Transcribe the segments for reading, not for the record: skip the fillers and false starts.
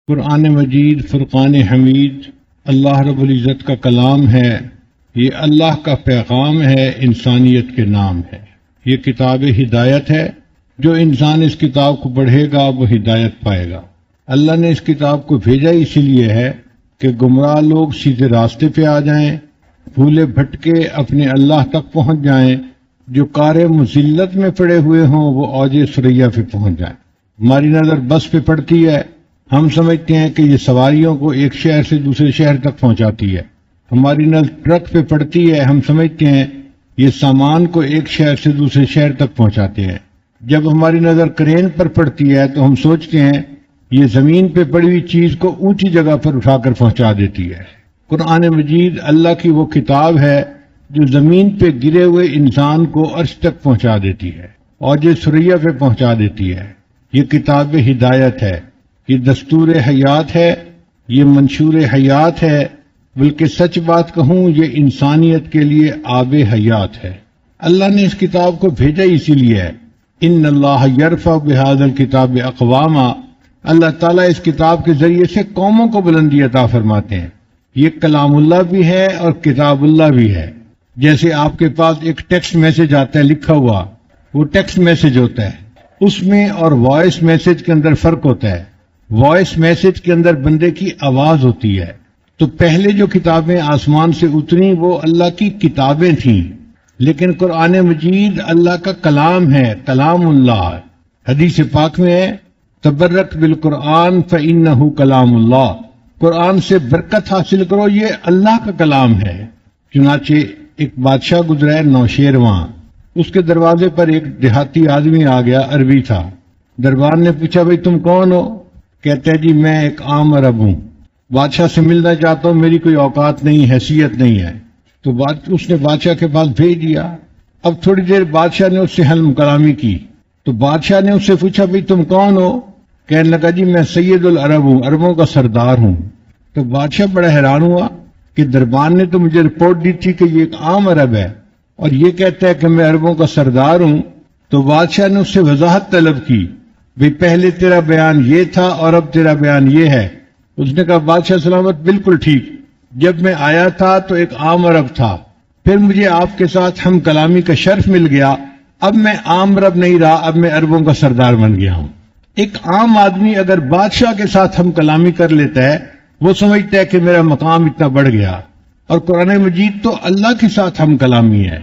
قرآن مجید فرقان حمید اللہ رب العزت کا کلام ہے۔ یہ اللہ کا پیغام ہے، انسانیت کے نام ہے۔ یہ کتاب ہدایت ہے۔ جو انسان اس کتاب کو پڑھے گا وہ ہدایت پائے گا۔ اللہ نے اس کتاب کو بھیجا اسی لیے ہے کہ گمراہ لوگ سیدھے راستے پہ آ جائیں، بھولے بھٹکے اپنے اللہ تک پہنچ جائیں، جو کار مذلت میں پڑے ہوئے ہوں وہ اوج ثریا پہ پہنچ جائیں۔ ہماری نظر بس پہ پڑتی ہے، ہم سمجھتے ہیں کہ یہ سواریوں کو ایک شہر سے دوسرے شہر تک پہنچاتی ہے۔ ہماری نظر ٹرک پہ پڑتی ہے، ہم سمجھتے ہیں یہ سامان کو ایک شہر سے دوسرے شہر تک پہنچاتے ہیں۔ جب ہماری نظر کرین پر پڑتی ہے تو ہم سوچتے ہیں یہ زمین پہ پڑی ہوئی چیز کو اونچی جگہ پر اٹھا کر پہنچا دیتی ہے۔ قرآن مجید اللہ کی وہ کتاب ہے جو زمین پہ گرے ہوئے انسان کو عرش تک پہنچا دیتی ہے، اوج ثریا پہ پہنچا دیتی ہے۔ یہ کتاب ہدایت ہے، یہ دستور حیات ہے، یہ منشور حیات ہے، بلکہ سچ بات کہوں یہ انسانیت کے لیے آب حیات ہے۔ اللہ نے اس کتاب کو بھیجا اسی لیے ہے۔ ان اللہ یرفع بہذا الکتاب اقواما، اللہ تعالیٰ اس کتاب کے ذریعے سے قوموں کو بلندی عطا فرماتے ہیں۔ یہ کلام اللہ بھی ہے اور کتاب اللہ بھی ہے۔ جیسے آپ کے پاس ایک ٹیکسٹ میسج آتا ہے لکھا ہوا، وہ ٹیکسٹ میسج ہوتا ہے، اس میں اور وائس میسج کے اندر فرق ہوتا ہے۔ وائس میسج کے اندر بندے کی آواز ہوتی ہے۔ تو پہلے جو کتابیں آسمان سے اتری وہ اللہ کی کتابیں تھیں، لیکن قرآن مجید اللہ کا کلام ہے، کلام اللہ۔ حدیث پاک میں ہے تبرک بالقرآن فإنہ کلام اللہ، قرآن سے برکت حاصل کرو، یہ اللہ کا کلام ہے۔ چنانچہ ایک بادشاہ گزرا ہے نوشیرواں، اس کے دروازے پر ایک دیہاتی آدمی آ گیا، عربی تھا۔ دربار نے پوچھا بھئی تم کون ہو؟ کہتے ہیں جی میں ایک عام عرب ہوں، بادشاہ سے ملنا چاہتا ہوں، میری کوئی اوقات نہیں، حیثیت نہیں ہے۔ تو اس نے بادشاہ کے پاس بھیج دیا۔ اب تھوڑی دیر بادشاہ نے اس سے حلم کلامی کی، تو بادشاہ نے اس سے پوچھا بھئی تم کون ہو؟ کہنے لگا جی میں سید العرب ہوں، عربوں کا سردار ہوں۔ تو بادشاہ بڑا حیران ہوا کہ دربان نے تو مجھے رپورٹ دی تھی کہ یہ ایک عام عرب ہے اور یہ کہتا ہے کہ میں عربوں کا سردار ہوں۔ تو بادشاہ نے اس سے وضاحت طلب کی، بھئی پہلے تیرا بیان یہ تھا اور اب تیرا بیان یہ ہے۔ اس نے کہا بادشاہ سلامت بالکل ٹھیک، جب میں آیا تھا تو ایک عام عرب تھا، پھر مجھے آپ کے ساتھ ہم کلامی کا شرف مل گیا، اب میں عام عرب نہیں رہا، اب میں عربوں کا سردار بن گیا ہوں۔ ایک عام آدمی اگر بادشاہ کے ساتھ ہم کلامی کر لیتا ہے وہ سمجھتا ہے کہ میرا مقام اتنا بڑھ گیا، اور قرآن مجید تو اللہ کے ساتھ ہم کلامی ہے۔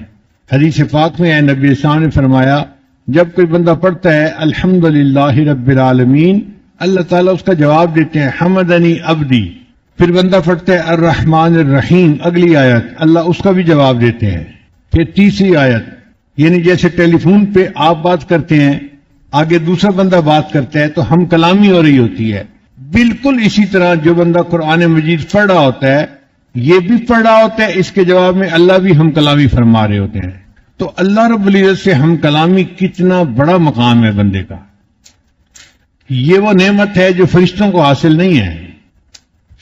حدیث پاک میں ہے نبی اسلام نے فرمایا جب کوئی بندہ پڑھتا ہے الحمدللہ رب العالمین، اللہ تعالیٰ اس کا جواب دیتے ہیں حمدنی عبدی۔ پھر بندہ پڑھتا ہے الرحمن الرحیم، اگلی آیت اللہ اس کا بھی جواب دیتے ہیں۔ پھر تیسری آیت، یعنی جیسے ٹیلی فون پہ آپ بات کرتے ہیں، آگے دوسرا بندہ بات کرتا ہے تو ہم کلامی ہو رہی ہوتی ہے۔ بالکل اسی طرح جو بندہ قرآن مجید پڑھ رہا ہوتا ہے یہ بھی پڑھ رہا ہوتا ہے، اس کے جواب میں اللہ بھی ہم کلامی فرما رہے ہوتے ہیں۔ تو اللہ رب العزت سے ہم کلامی کتنا بڑا مقام ہے بندے کا۔ یہ وہ نعمت ہے جو فرشتوں کو حاصل نہیں ہے۔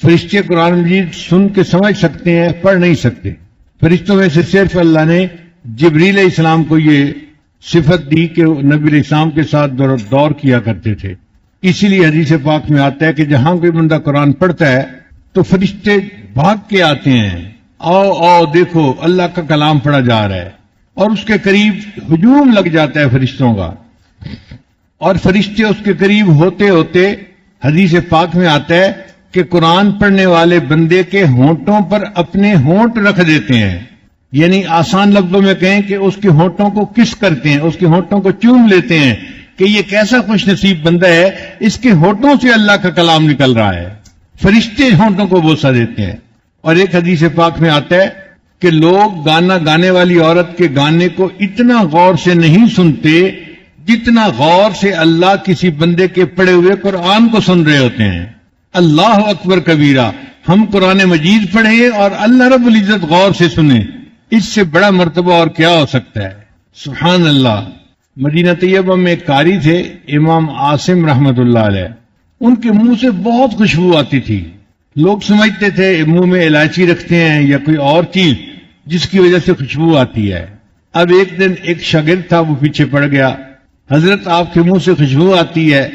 فرشتے قرآن مجید سن کے سمجھ سکتے ہیں، پڑھ نہیں سکتے۔ فرشتوں میں سے صرف اللہ نے جبریل علیہ السلام کو یہ صفت دی کہ وہ نبی علیہ السلام کے ساتھ دور کیا کرتے تھے۔ اسی لیے حدیث پاک میں آتا ہے کہ جہاں کوئی بندہ قرآن پڑھتا ہے تو فرشتے بھاگ کے آتے ہیں، آؤ آؤ دیکھو اللہ کا کلام پڑھا جا رہا ہے، اور اس کے قریب ہجوم لگ جاتا ہے فرشتوں کا، اور فرشتے اس کے قریب ہوتے ہوتے حدیث پاک میں آتا ہے کہ قرآن پڑھنے والے بندے کے ہونٹوں پر اپنے ہونٹ رکھ دیتے ہیں، یعنی آسان لفظوں میں کہیں کہ اس کے ہونٹوں کو کس کرتے ہیں، اس کے ہونٹوں کو چوم لیتے ہیں کہ یہ کیسا خوش نصیب بندہ ہے، اس کے ہونٹوں سے اللہ کا کلام نکل رہا ہے۔ فرشتے ہونٹوں کو بوسہ دیتے ہیں۔ اور ایک حدیث پاک میں آتا ہے کہ لوگ گانا گانے والی عورت کے گانے کو اتنا غور سے نہیں سنتے جتنا غور سے اللہ کسی بندے کے پڑھے ہوئے قرآن کو سن رہے ہوتے ہیں۔ اللہ اکبر کبیرہ، ہم قرآن مجید پڑھیں اور اللہ رب العزت غور سے سنیں، اس سے بڑا مرتبہ اور کیا ہو سکتا ہے؟ سبحان اللہ۔ مدینہ طیبہ میں ایک قاری تھے امام عاصم رحمت اللہ علیہ، ان کے منہ سے بہت خوشبو آتی تھی۔ لوگ سمجھتے تھے منہ میں الائچی رکھتے ہیں یا کوئی اور چیز جس کی وجہ سے خوشبو آتی ہے۔ اب ایک دن ایک شاگرد تھا، وہ پیچھے پڑ گیا، حضرت آپ کے منہ سے خوشبو آتی ہے،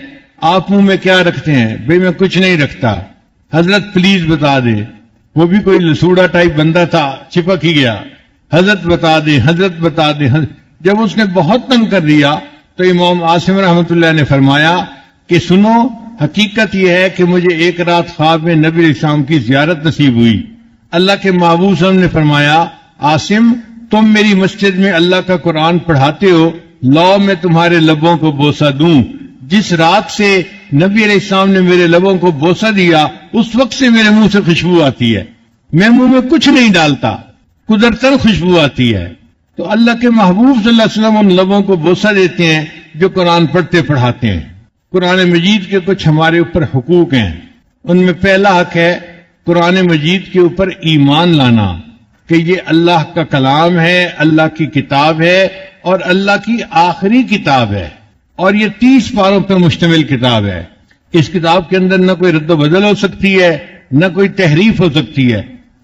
آپ منہ میں کیا رکھتے ہیں؟ بھئی میں کچھ نہیں رکھتا، حضرت پلیز بتا دیں۔ وہ بھی کوئی لسوڑا ٹائپ بندہ تھا، چپک ہی گیا، حضرت بتا دیں، حضرت بتا دیں۔ جب اس نے بہت تنگ کر دیا تو امام عاصم رحمۃ اللہ نے فرمایا کہ سنو، حقیقت یہ ہے کہ مجھے ایک رات خواب میں نبی علیہ السلام کی زیارت نصیب ہوئی۔ اللہ کے محبوب صلی اللہ علیہ وسلم نے فرمایا، عاصم تم میری مسجد میں اللہ کا قرآن پڑھاتے ہو، لاؤ میں تمہارے لبوں کو بوسہ دوں۔ جس رات سے نبی علیہ السلام نے میرے لبوں کو بوسہ دیا، اس وقت سے میرے منہ سے خوشبو آتی ہے، میں منہ میں کچھ نہیں ڈالتا، قدرتاً خوشبو آتی ہے۔ تو اللہ کے محبوب صلی اللہ علیہ وسلم ان لبوں کو بوسہ دیتے ہیں جو قرآن پڑھتے پڑھاتے ہیں۔ قرآن مجید کے کچھ ہمارے اوپر حقوق ہیں، ان میں پہلا حق ہے قرآن مجید کے اوپر ایمان لانا کہ یہ اللہ کا کلام ہے، اللہ کی کتاب ہے اور اللہ کی آخری کتاب ہے، اور یہ 30 پاروں پر مشتمل کتاب ہے۔ اس کتاب کے اندر نہ کوئی رد و بدل ہو سکتی ہے، نہ کوئی تحریف ہو سکتی ہے،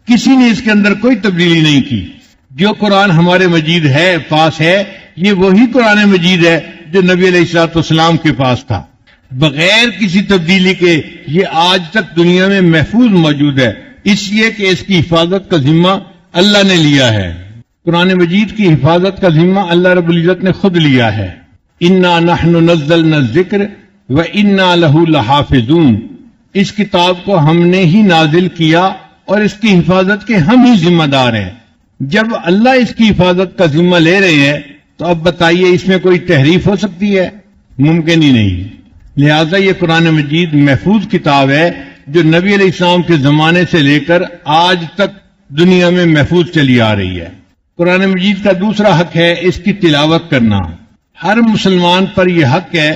کسی نے اس کے اندر کوئی تبدیلی نہیں کی۔ جو قرآن ہمارے مجید ہے، پاس ہے، یہ وہی قرآن مجید ہے جو نبی علیہ الصلوۃ والسلام کے پاس تھا، بغیر کسی تبدیلی کے یہ آج تک دنیا میں محفوظ موجود ہے، اس لیے کہ اس کی حفاظت کا ذمہ اللہ نے لیا ہے۔ قرآن مجید کی حفاظت کا ذمہ اللہ رب العزت نے خود لیا ہے۔ انا نحن نزلنا الذکر وانا لہ لحافظون، اس کتاب کو ہم نے ہی نازل کیا اور اس کی حفاظت کے ہم ہی ذمہ دار ہیں۔ جب اللہ اس کی حفاظت کا ذمہ لے رہے ہیں تو اب بتائیے اس میں کوئی تحریف ہو سکتی ہے؟ ممکن ہی نہیں۔ لہذا یہ قرآن مجید محفوظ کتاب ہے جو نبی علیہ السلام کے زمانے سے لے کر آج تک دنیا میں محفوظ چلی آ رہی ہے۔ قرآن مجید کا دوسرا حق ہے اس کی تلاوت کرنا۔ ہر مسلمان پر یہ حق ہے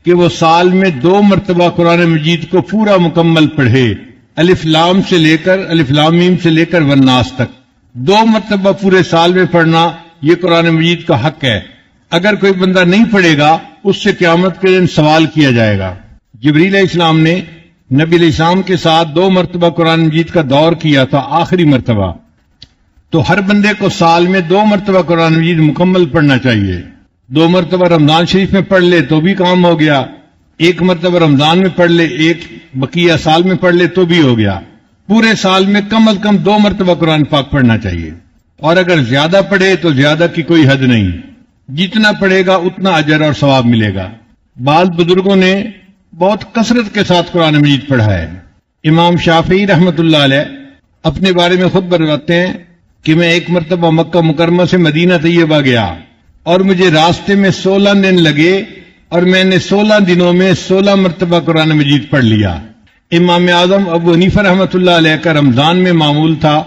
کہ وہ سال میں 2 مرتبہ قرآن مجید کو پورا مکمل پڑھے، الف لام سے لے کر الف لام میم سے لے کر والناس تک 2 مرتبہ پورے سال میں پڑھنا یہ قرآن مجید کا حق ہے۔ اگر کوئی بندہ نہیں پڑھے گا اس سے قیامت کے دن سوال کیا جائے گا۔ جبریل علیہ السلام نے نبی علیہ السلام کے ساتھ 2 مرتبہ قرآن مجید کا دور کیا تھا، آخری مرتبہ۔ تو ہر بندے کو سال میں 2 مرتبہ قرآن مجید مکمل پڑھنا چاہیے۔ 2 مرتبہ رمضان شریف میں پڑھ لے تو بھی کام ہو گیا، 1 مرتبہ رمضان میں پڑھ لے، 1 بقیہ سال میں پڑھ لے تو بھی ہو گیا۔ پورے سال میں کم از کم 2 مرتبہ قرآن پاک پڑھنا چاہیے، اور اگر زیادہ پڑھے تو زیادہ کی کوئی حد نہیں، جتنا پڑھے گا اتنا اجر اور ثواب ملے گا۔ بعض بزرگوں نے بہت کثرت کے ساتھ قرآن مجید پڑھا ہے۔ امام شافعی رحمۃ اللہ علیہ اپنے بارے میں خود بتاتے ہیں کہ میں 1 مرتبہ مکہ مکرمہ سے مدینہ طیبہ گیا اور مجھے راستے میں 16 دن لگے اور میں نے 16 دنوں میں 16 مرتبہ قرآن مجید پڑھ لیا۔ امام اعظم ابو حنیفہ رحمۃ اللہ علیہ کا رمضان میں معمول تھا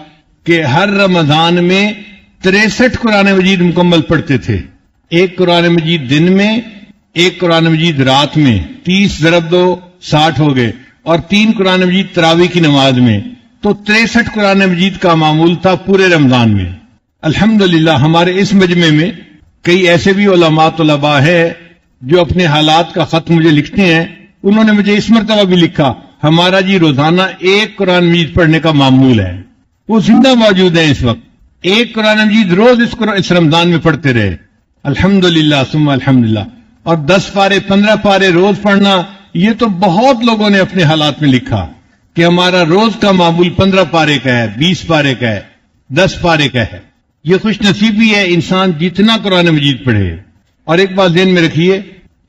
کہ ہر رمضان میں 63 قرآن مجید مکمل پڑھتے تھے، 1 قرآن مجید دن میں، 1 قرآن مجید رات میں، 30 ضرب 2 60 ہو گئے، اور 3 قرآن مجید تراویح کی نماز میں، تو 63 قرآن مجید کا معمول تھا پورے رمضان میں۔ الحمدللہ ہمارے اس مجمع میں کئی ایسے بھی علماء طلباء ہے جو اپنے حالات کا خط مجھے لکھتے ہیں، انہوں نے مجھے اس مرتبہ بھی لکھا ہمارا جی روزانہ 1 قرآن مجید پڑھنے کا معمول ہے، وہ زندہ موجود ہیں اس وقت، 1 قرآن مجید روز اس رمضان میں پڑھتے رہے، الحمدللہ ثم الحمدللہ۔ اور 10 پارے 15 پارے روز پڑھنا، یہ تو بہت لوگوں نے اپنے حالات میں لکھا کہ ہمارا روز کا معمول 15 پارے کا ہے، 20 پارے کا ہے، 10 پارے کا ہے۔ یہ خوش نصیبی ہے انسان جتنا قرآن مجید پڑھے۔ اور ایک بات ذہن میں رکھیے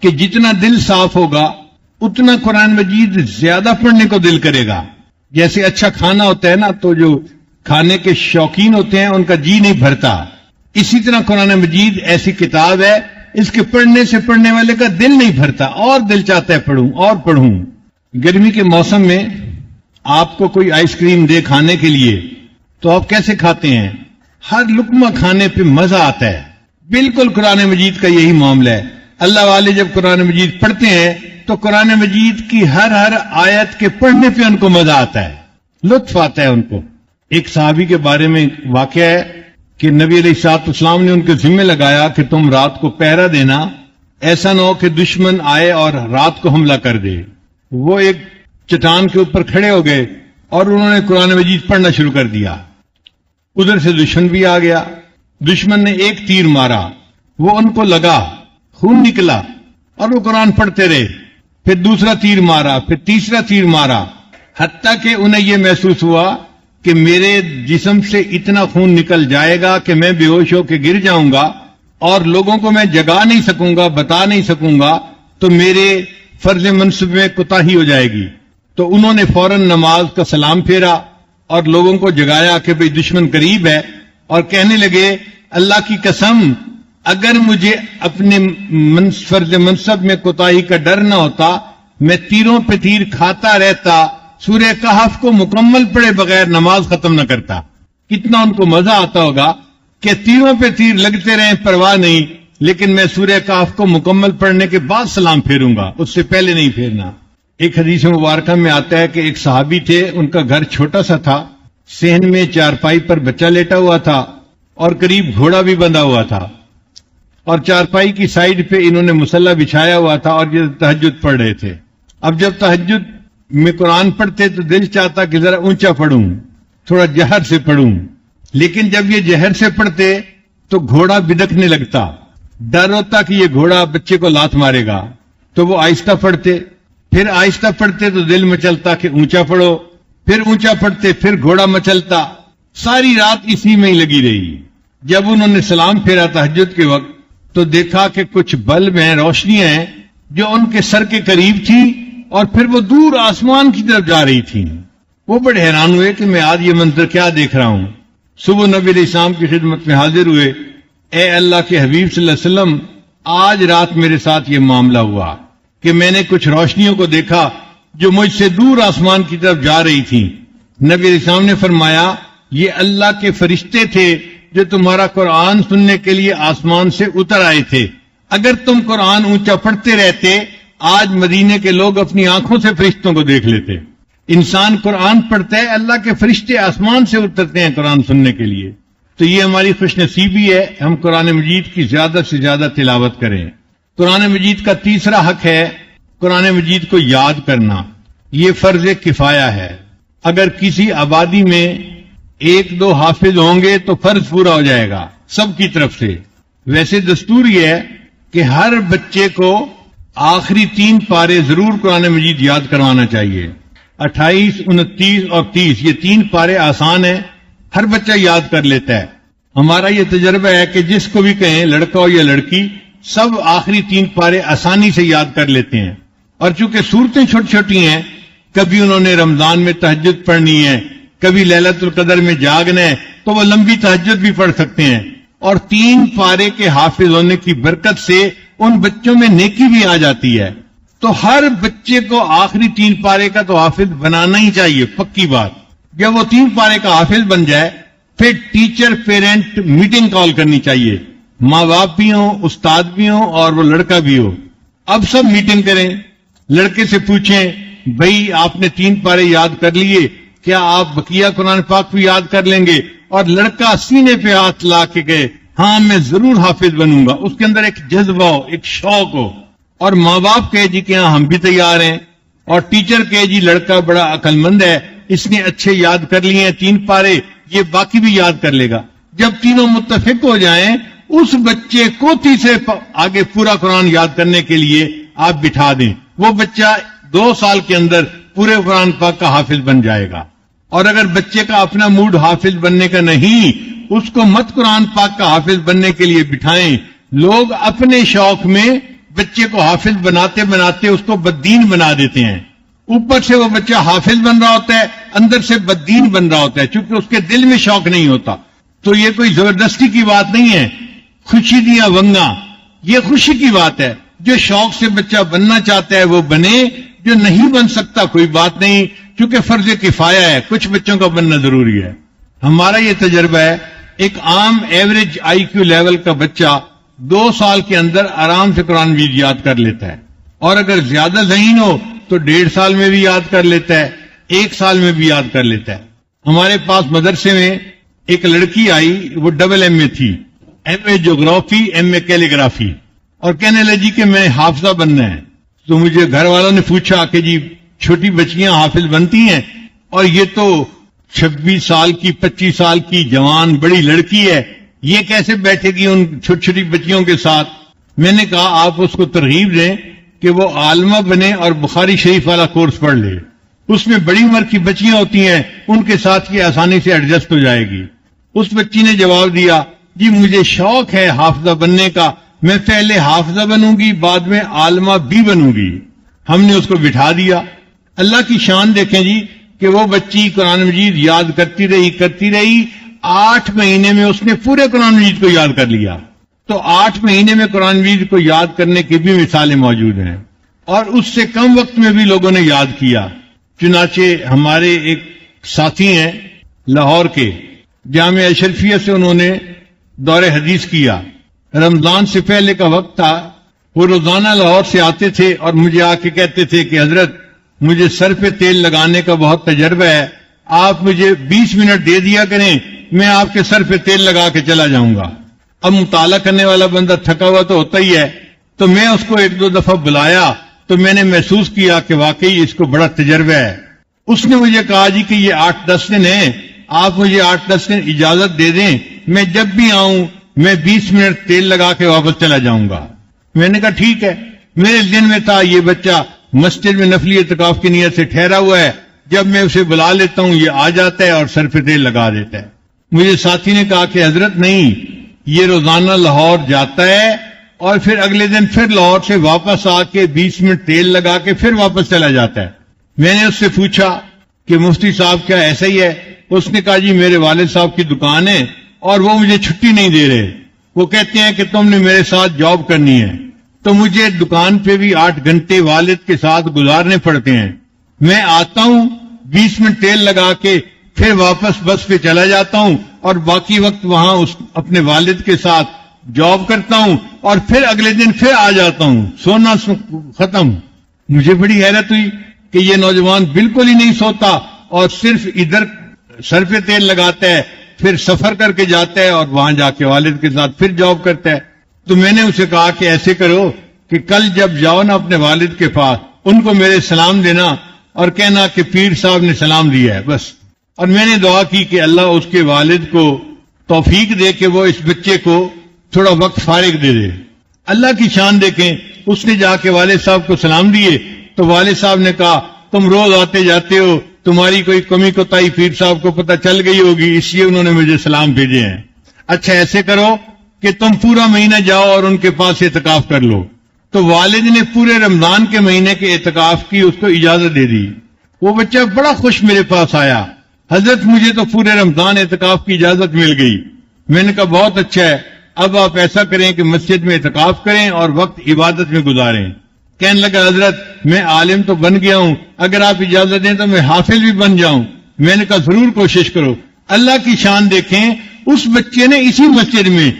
کہ جتنا دل صاف ہوگا اتنا قرآن مجید زیادہ پڑھنے کو دل کرے گا۔ جیسے اچھا کھانا ہوتا ہے نا، تو جو کھانے کے شوقین ہوتے ہیں ان کا جی نہیں بھرتا، اسی طرح قرآن مجید ایسی کتاب ہے اس کے پڑھنے سے پڑھنے والے کا دل نہیں بھرتا، اور دل چاہتا ہے پڑھوں اور پڑھوں۔ گرمی کے موسم میں آپ کو کوئی آئس کریم دے کھانے کے لیے تو آپ کیسے کھاتے ہیں؟ ہر لقمہ کھانے پہ مزہ آتا ہے۔ بالکل قرآن مجید کا یہی معاملہ ہے۔ اللہ والے جب قرآن مجید پڑھتے ہیں تو قرآن مجید کی ہر آیت کے پڑھنے پہ ان کو مزہ آتا ہے، لطف آتا ہے ان کو۔ ایک صحابی کے بارے میں واقعہ ہے کہ نبی علیہ الصلوۃ والسلام نے ان کے ذمہ لگایا کہ تم رات کو پہرا دینا، ایسا نہ ہو کہ دشمن آئے اور رات کو حملہ کر دے۔ وہ ایک چٹان کے اوپر کھڑے ہو گئے اور انہوں نے قرآن مجید پڑھنا شروع کر دیا۔ ادھر سے دشمن بھی آ گیا، دشمن نے ایک تیر مارا، وہ ان کو لگا، خون نکلا، اور وہ قرآن پڑھتے رہے۔ پھر دوسرا تیر مارا، پھر تیسرا تیر مارا، حتیٰ کہ انہیں یہ محسوس ہوا کہ میرے جسم سے اتنا خون نکل جائے گا کہ میں بے ہوش ہو کے گر جاؤں گا اور لوگوں کو میں جگا نہیں سکوں گا، بتا نہیں سکوں گا، تو میرے فرض منصب میں کوتاہی ہو جائے گی۔ تو انہوں نے فوراً نماز کا سلام پھیرا اور لوگوں کو جگایا کہ بھئی دشمن قریب ہے، اور کہنے لگے اللہ کی قسم اگر مجھے اپنے فرض منصب میں کوتاہی کا ڈر نہ ہوتا میں تیروں پہ تیر کھاتا رہتا، سورہ کہف کو مکمل پڑھے بغیر نماز ختم نہ کرتا۔ کتنا ان کو مزہ آتا ہوگا کہ تیروں پہ تیر لگتے رہیں، پرواہ نہیں، لیکن میں سورہ کہف کو مکمل پڑھنے کے بعد سلام پھیروں گا، اس سے پہلے نہیں پھیرنا۔ ایک حدیث مبارکہ میں آتا ہے کہ ایک صحابی تھے، ان کا گھر چھوٹا سا تھا، صحن میں چارپائی پر بچہ لیٹا ہوا تھا اور قریب گھوڑا بھی بندھا ہوا تھا، اور چارپائی کی سائیڈ پہ انہوں نے مصلی بچھایا ہوا تھا اور یہ تہجد پڑھ رہے تھے۔ اب جب تہجد میں قرآن پڑھتے تو دل چاہتا کہ ذرا اونچا پڑھوں، تھوڑا جہر سے پڑھوں، لیکن جب یہ جہر سے پڑھتے تو گھوڑا بدکنے لگتا، ڈر ہوتا کہ یہ گھوڑا بچے کو لات مارے گا، تو وہ آہستہ پڑھتے، پھر آہستہ پڑھتے تو دل مچلتا کہ اونچا پڑھو، پھر اونچا پڑھتے پھر گھوڑا مچلتا، ساری رات اسی میں ہی لگی رہی۔ جب انہوں نے سلام پھیرا تہجد کے وقت تو دیکھا کہ کچھ بلب ہیں، روشنیاں ہیں جو ان کے سر کے قریب تھی اور پھر وہ دور آسمان کی طرف جا رہی تھی۔ وہ بڑے حیران ہوئے کہ میں آج یہ منظر کیا دیکھ رہا ہوں۔ صبح نبی علیہ السلام کی خدمت میں حاضر ہوئے، اے اللہ کے حبیب صلی اللہ علیہ وسلم، آج رات میرے ساتھ یہ معاملہ ہوا کہ میں نے کچھ روشنیوں کو دیکھا جو مجھ سے دور آسمان کی طرف جا رہی تھی۔ نبی علیہ السلام نے فرمایا یہ اللہ کے فرشتے تھے جو تمہارا قرآن سننے کے لیے آسمان سے اتر آئے تھے۔ اگر تم قرآن اونچا پڑھتے رہتے آج مدینے کے لوگ اپنی آنکھوں سے فرشتوں کو دیکھ لیتے۔ انسان قرآن پڑھتا ہے، اللہ کے فرشتے آسمان سے اترتے ہیں قرآن سننے کے لیے۔ تو یہ ہماری خوش نصیبی ہے، ہم قرآن مجید کی زیادہ سے زیادہ تلاوت کریں۔ قرآن مجید کا تیسرا حق ہے قرآن مجید کو یاد کرنا، یہ فرض کفایہ ہے۔ اگر کسی آبادی میں ایک دو حافظ ہوں گے تو فرض پورا ہو جائے گا سب کی طرف سے۔ ویسے دستور یہ ہے کہ ہر بچے کو آخری 3 پارے ضرور قرآن مجید یاد کروانا چاہیے۔ 28، 29 اور 30 یہ 3 پارے آسان ہیں، ہر بچہ یاد کر لیتا ہے۔ ہمارا یہ تجربہ ہے کہ جس کو بھی کہیں، لڑکا ہو یا لڑکی، سب آخری 3 پارے آسانی سے یاد کر لیتے ہیں۔ اور چونکہ صورتیں چھوٹی چھوٹی ہیں، کبھی انہوں نے رمضان میں تہجد پڑھنی ہے، کبھی لیلۃ القدر میں جاگنا ہے، تو وہ لمبی تہجد بھی پڑھ سکتے ہیں، اور 3 پارے کے حافظ ہونے کی برکت سے ان بچوں میں نیکی بھی آ جاتی ہے۔ تو ہر بچے کو آخری 3 پارے کا تو حافظ بنانا ہی چاہیے، پکی بات۔ جب وہ 3 پارے کا حافظ بن جائے پھر ٹیچر پیرنٹ میٹنگ کال کرنی چاہیے، ماں باپ بھی ہوں، استاد بھی ہوں اور وہ لڑکا بھی ہو۔ اب سب میٹنگ کریں، لڑکے سے پوچھیں بھئی آپ نے 3 پارے یاد کر لیے، کیا آپ بقیہ قرآن پاک بھی یاد کر لیں گے؟ اور لڑکا سینے پہ ہاتھ لا کے کہے ہاں میں ضرور حافظ بنوں گا، اس کے اندر ایک جذبہ ہو، ایک شوق ہو۔ اور ماں باپ کہے جی کہ ہاں ہم بھی تیار ہیں، اور ٹیچر کہے جی لڑکا بڑا عقل مند ہے، اس نے اچھے یاد کر لیے ہیں 3 پارے، یہ باقی بھی یاد کر لے گا۔ جب تینوں متفق ہو جائیں اس بچے کو تیسرے آگے پورا قرآن یاد کرنے کے لیے آپ بٹھا دیں، وہ بچہ 2 سال کے اندر پورے قرآن پاک کا حافظ بن جائے گا۔ اور اگر بچے کا اپنا موڈ حافظ بننے کا نہیں، اس کو مت قرآن پاک کا حافظ بننے کے لیے بٹھائیں۔ لوگ اپنے شوق میں بچے کو حافظ بناتے بناتے اس کو بددین بنا دیتے ہیں۔ اوپر سے وہ بچہ حافظ بن رہا ہوتا ہے، اندر سے بددین بن رہا ہوتا ہے، چونکہ اس کے دل میں شوق نہیں ہوتا۔ تو یہ کوئی زبردستی کی بات نہیں ہے، خوشی دیا ونگا، یہ خوشی کی بات ہے۔ جو شوق سے بچہ بننا چاہتا ہے وہ بنے، جو نہیں بن سکتا کوئی بات نہیں، کیونکہ فرض کفایہ ہے، کچھ بچوں کا بننا ضروری ہے۔ ہمارا یہ تجربہ ہے، ایک عام ایوریج آئی کیو لیول کا بچہ 2 سال کے اندر آرام سے قرآن مجید یاد کر لیتا ہے، اور اگر زیادہ ذہین ہو تو 1.5 سال میں بھی یاد کر لیتا ہے، 1 سال میں بھی یاد کر لیتا ہے۔ ہمارے پاس مدرسے میں ایک لڑکی آئی، وہ ڈبل ایم اے تھی، ایم اے جغرافی، ایم اے کیلیگرافی، اور کہنے لگی کہ میں حافظہ بننا ہے۔ تو مجھے گھر والوں نے پوچھا کہ جی چھوٹی بچیاں حافظ بنتی ہیں، اور یہ تو 26 سال کی 25 سال کی جوان بڑی لڑکی ہے، یہ کیسے بیٹھے گی ان چھوٹی چھوٹی بچیوں کے ساتھ؟ میں نے کہا آپ اس کو ترغیب دیں کہ وہ عالمہ بنے اور بخاری شریف والا کورس پڑھ لے. اس میں بڑی عمر کی بچیاں ہوتی ہیں، ان کے ساتھ یہ آسانی سے ایڈجسٹ ہو جائے گی. اس بچی نے جواب دیا، جی مجھے شوق ہے حافظہ بننے کا، میں پہلے حافظہ بنوں گی بعد میں عالمہ بھی بنوں گی. ہم نے اس کو بٹھا دیا. اللہ کی شان دیکھیں جی کہ وہ بچی قرآن مجید یاد کرتی رہی 8 مہینے میں اس نے پورے قرآن مجید کو یاد کر لیا. تو 8 مہینے میں قرآن مجید کو یاد کرنے کی بھی مثالیں موجود ہیں، اور اس سے کم وقت میں بھی لوگوں نے یاد کیا. چنانچہ ہمارے ایک ساتھی ہیں لاہور کے، جامعہ اشرفیہ سے انہوں نے دور حدیث کیا. رمضان سے پہلے کا وقت تھا، وہ روزانہ لاہور سے آتے تھے اور مجھے آ کے کہتے تھے کہ حضرت مجھے سر پہ تیل لگانے کا بہت تجربہ ہے، آپ مجھے 20 منٹ دے دیا کریں، میں آپ کے سر پہ تیل لگا کے چلا جاؤں گا. اب مطالعہ کرنے والا بندہ تھکا ہوا تو ہوتا ہی ہے، تو میں اس کو 1-2 دفعہ بلایا تو میں نے محسوس کیا کہ واقعی اس کو بڑا تجربہ ہے. اس نے مجھے کہا جی کہ یہ 8-10 دن ہیں، آپ مجھے 8-10 دن اجازت دے دیں، میں جب بھی آؤں میں 20 منٹ تیل لگا کے واپس چلا جاؤں گا. میں نے کہا ٹھیک ہے. میرے دن میں تھا یہ بچہ مسجد میں نفلی اعتکاف کی نیت سے ٹھہرا ہوا ہے، جب میں اسے بلا لیتا ہوں یہ آ جاتا ہے اور سر پہ تیل لگا دیتا ہے. مجھے ساتھی نے کہا کہ حضرت نہیں، یہ روزانہ لاہور جاتا ہے اور پھر اگلے دن پھر لاہور سے واپس آ کے 20 منٹ تیل لگا کے پھر واپس چلا جاتا ہے. میں نے اس سے پوچھا کہ مفتی صاحب کیا ایسا ہی ہے؟ اس نے کہا جی میرے والد صاحب کی دکان ہے اور وہ مجھے چھٹی نہیں دے رہے، وہ کہتے ہیں کہ تم نے میرے ساتھ جاب کرنی ہے، تو مجھے دکان پہ بھی 8 گھنٹے والد کے ساتھ گزارنے پڑتے ہیں. میں آتا ہوں 20 منٹ تیل لگا کے پھر واپس بس پہ چلا جاتا ہوں اور باقی وقت وہاں اپنے والد کے ساتھ جاب کرتا ہوں اور پھر اگلے دن پھر آ جاتا ہوں، سونا ختم. مجھے بڑی حیرت ہوئی کہ یہ نوجوان بالکل ہی نہیں سوتا اور صرف ادھر سر پہ تیل لگاتا ہے، پھر سفر کر کے جاتا ہے اور وہاں جا کے والد کے ساتھ پھر جاب کرتا ہے. تو میں نے اسے کہا کہ ایسے کرو کہ کل جب جاؤ نا اپنے والد کے پاس، ان کو میرے سلام دینا اور کہنا کہ پیر صاحب نے سلام دیا ہے بس. اور میں نے دعا کی کہ اللہ اس کے والد کو توفیق دے کہ وہ اس بچے کو تھوڑا وقت فارغ دے دے. اللہ کی شان دیکھیں، اس نے جا کے والد صاحب کو سلام دیے تو والد صاحب نے کہا تم روز آتے جاتے ہو، تمہاری کوئی کمی کوتاہی پیر صاحب کو پتہ چل گئی ہوگی، اس لیے انہوں نے مجھے سلام بھیجے ہیں. اچھا ایسے کرو کہ تم پورا مہینہ جاؤ اور ان کے پاس اعتکاف کر لو. تو والد نے پورے رمضان کے مہینے کے اعتکاف کی اس کو اجازت دے دی. وہ بچہ بڑا خوش میرے پاس آیا، حضرت مجھے تو پورے رمضان اعتکاف کی اجازت مل گئی. میں نے کہا بہت اچھا ہے، اب آپ ایسا کریں کہ مسجد میں اعتکاف کریں اور وقت عبادت میں گزاریں. کہنے لگا حضرت میں عالم تو بن گیا ہوں، اگر آپ اجازت دیں تو میں حافظ بھی بن جاؤں. میں نے کہا ضرور کوشش کرو. اللہ کی شان دیکھیں، اس بچے نے اسی مسجد میں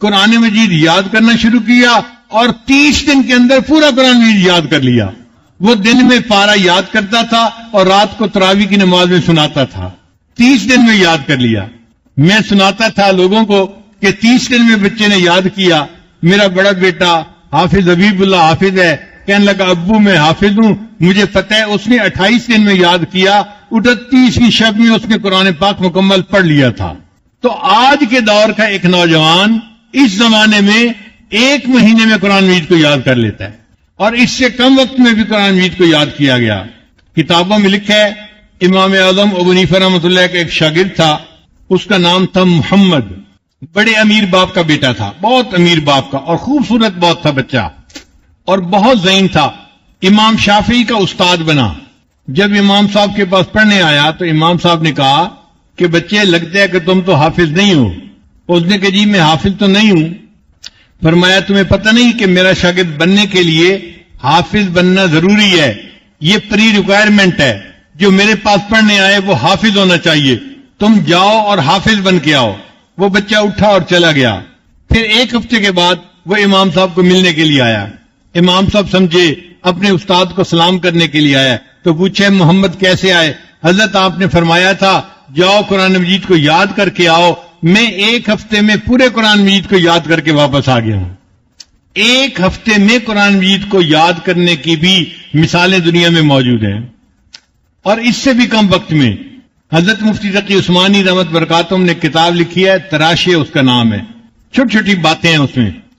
قرآن مجید یاد کرنا شروع کیا اور 30 دن کے اندر پورا قرآن مجید یاد کر لیا. وہ دن میں پارا یاد کرتا تھا اور رات کو تراویح کی نماز میں سناتا تھا. 30 دن میں یاد کر لیا. میں سناتا تھا لوگوں کو کہ 30 دن میں بچے نے یاد کیا. میرا بڑا بیٹا حافظ حبیب اللہ حافظ ہے، کہنے لگا ابو میں حافظ ہوں، مجھے پتہ ہے. اس نے 28 دن میں یاد کیا، 29ویں شب میں اس نے قرآن پاک مکمل پڑھ لیا تھا. تو آج کے دور کا ایک نوجوان اس زمانے میں 1 مہینے میں قرآن مجید کو یاد کر لیتا ہے، اور اس سے کم وقت میں بھی قرآن مجید کو یاد کیا گیا. کتابوں میں لکھا ہے امام اعظم ابو حنیفہ رحمۃ اللہ کا ایک شاگرد تھا، اس کا نام تھا محمد. بڑے امیر باپ کا بیٹا تھا، بہت امیر باپ کا، اور خوبصورت بہت تھا بچہ اور بہت ذہین تھا. امام شافعی کا استاد بنا. جب امام صاحب کے پاس پڑھنے آیا تو امام صاحب نے کہا کہ بچے لگتا ہے کہ تم تو حافظ نہیں ہو. اس نے کہا جی میں حافظ تو نہیں ہوں. فرمایا تمہیں پتہ نہیں کہ میرا شاگرد بننے کے لیے حافظ بننا ضروری ہے، یہ پری ریکوائرمنٹ ہے، جو میرے پاس پڑھنے آئے وہ حافظ ہونا چاہیے، تم جاؤ اور حافظ بن کے آؤ. وہ بچہ اٹھا اور چلا گیا. پھر 1 ہفتے کے بعد وہ امام صاحب کو ملنے کے لیے آیا. امام صاحب سمجھے اپنے استاد کو سلام کرنے کے لیے آیا تو پوچھے محمد کیسے آئے؟ حضرت آپ نے فرمایا تھا جاؤ قرآن مجید کو یاد کر کے آؤ. میں 1 ہفتے میں پورے قرآن مجید کو یاد کر کے واپس آ گیا ہوں. 1 ہفتے میں قرآن مجید کو یاد کرنے کی بھی مثالیں دنیا میں موجود ہیں. اور اس سے بھی کم وقت میں حضرت مفتی تقی عثمانی رحمت برکاتہم نے کتاب لکھی ہے، تراشے اس کا نام ہے. چھوٹی چھوٹی باتیں ہیں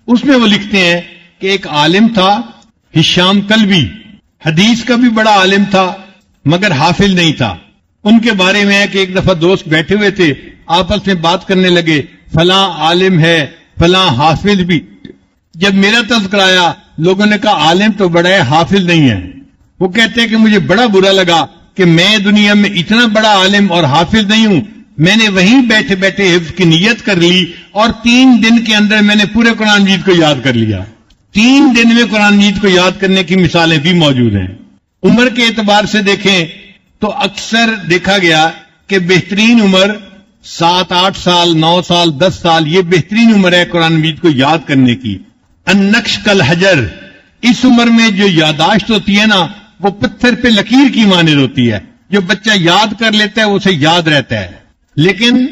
اس میں وہ لکھتے ہیں کہ ایک عالم تھا، ہشام کلبی حدیث کا بھی بڑا عالم تھا مگر حافظ نہیں تھا. ان کے بارے میں ہے کہ ایک دفعہ دوست بیٹھے ہوئے تھے, آپس میں بات کرنے لگے, فلاں عالم ہے, فلاں حافظ بھی. جب میرا تذکرہ آیا لوگوں نے کہا عالم تو بڑا ہے, حافظ نہیں ہے. وہ کہتے ہیں کہ مجھے بڑا برا لگا کہ میں دنیا میں اتنا بڑا عالم اور حافظ نہیں ہوں. میں نے وہیں بیٹھے بیٹھے حفظ کی نیت کر لی اور 3 دن کے اندر میں نے پورے قرآن مجید کو یاد کر لیا. 3 دن میں قرآن مجید کو یاد کرنے کی مثالیں بھی موجود ہیں. عمر کے اعتبار سے دیکھیں تو اکثر دیکھا گیا کہ بہترین عمر 7-8 سال, 9 سال, 10 سال, یہ بہترین عمر ہے قرآن مجید کو یاد کرنے کی. النقش کالحجر, اس عمر میں جو یاداشت ہوتی ہے نا وہ پتھر پہ لکیر کی مانند ہوتی ہے. جو بچہ یاد کر لیتا ہے اسے یاد رہتا ہے. لیکن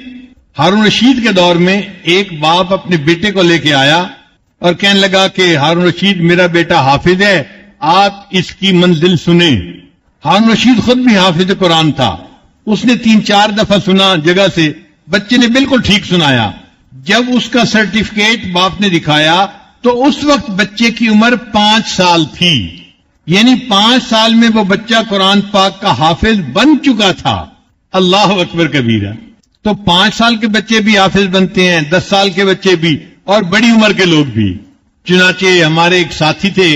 ہارون رشید کے دور میں ایک باپ اپنے بیٹے کو لے کے آیا اور کہنے لگا کہ ہارون رشید میرا بیٹا حافظ ہے, آپ اس کی منزل سنیں. ہارون رشید خود بھی حافظ قرآن تھا. اس نے 3-4 دفعہ سنا جگہ سے, بچے نے بالکل ٹھیک سنایا. جب اس کا سرٹیفکیٹ باپ نے دکھایا تو اس وقت بچے کی عمر 5 سال تھی. یعنی 5 سال میں وہ بچہ قرآن پاک کا حافظ بن چکا تھا. اللہ اکبر کبیرہ. تو 5 سال کے بچے بھی حافظ بنتے ہیں, 10 سال کے بچے بھی, اور بڑی عمر کے لوگ بھی. چنانچہ ہمارے ایک ساتھی تھے,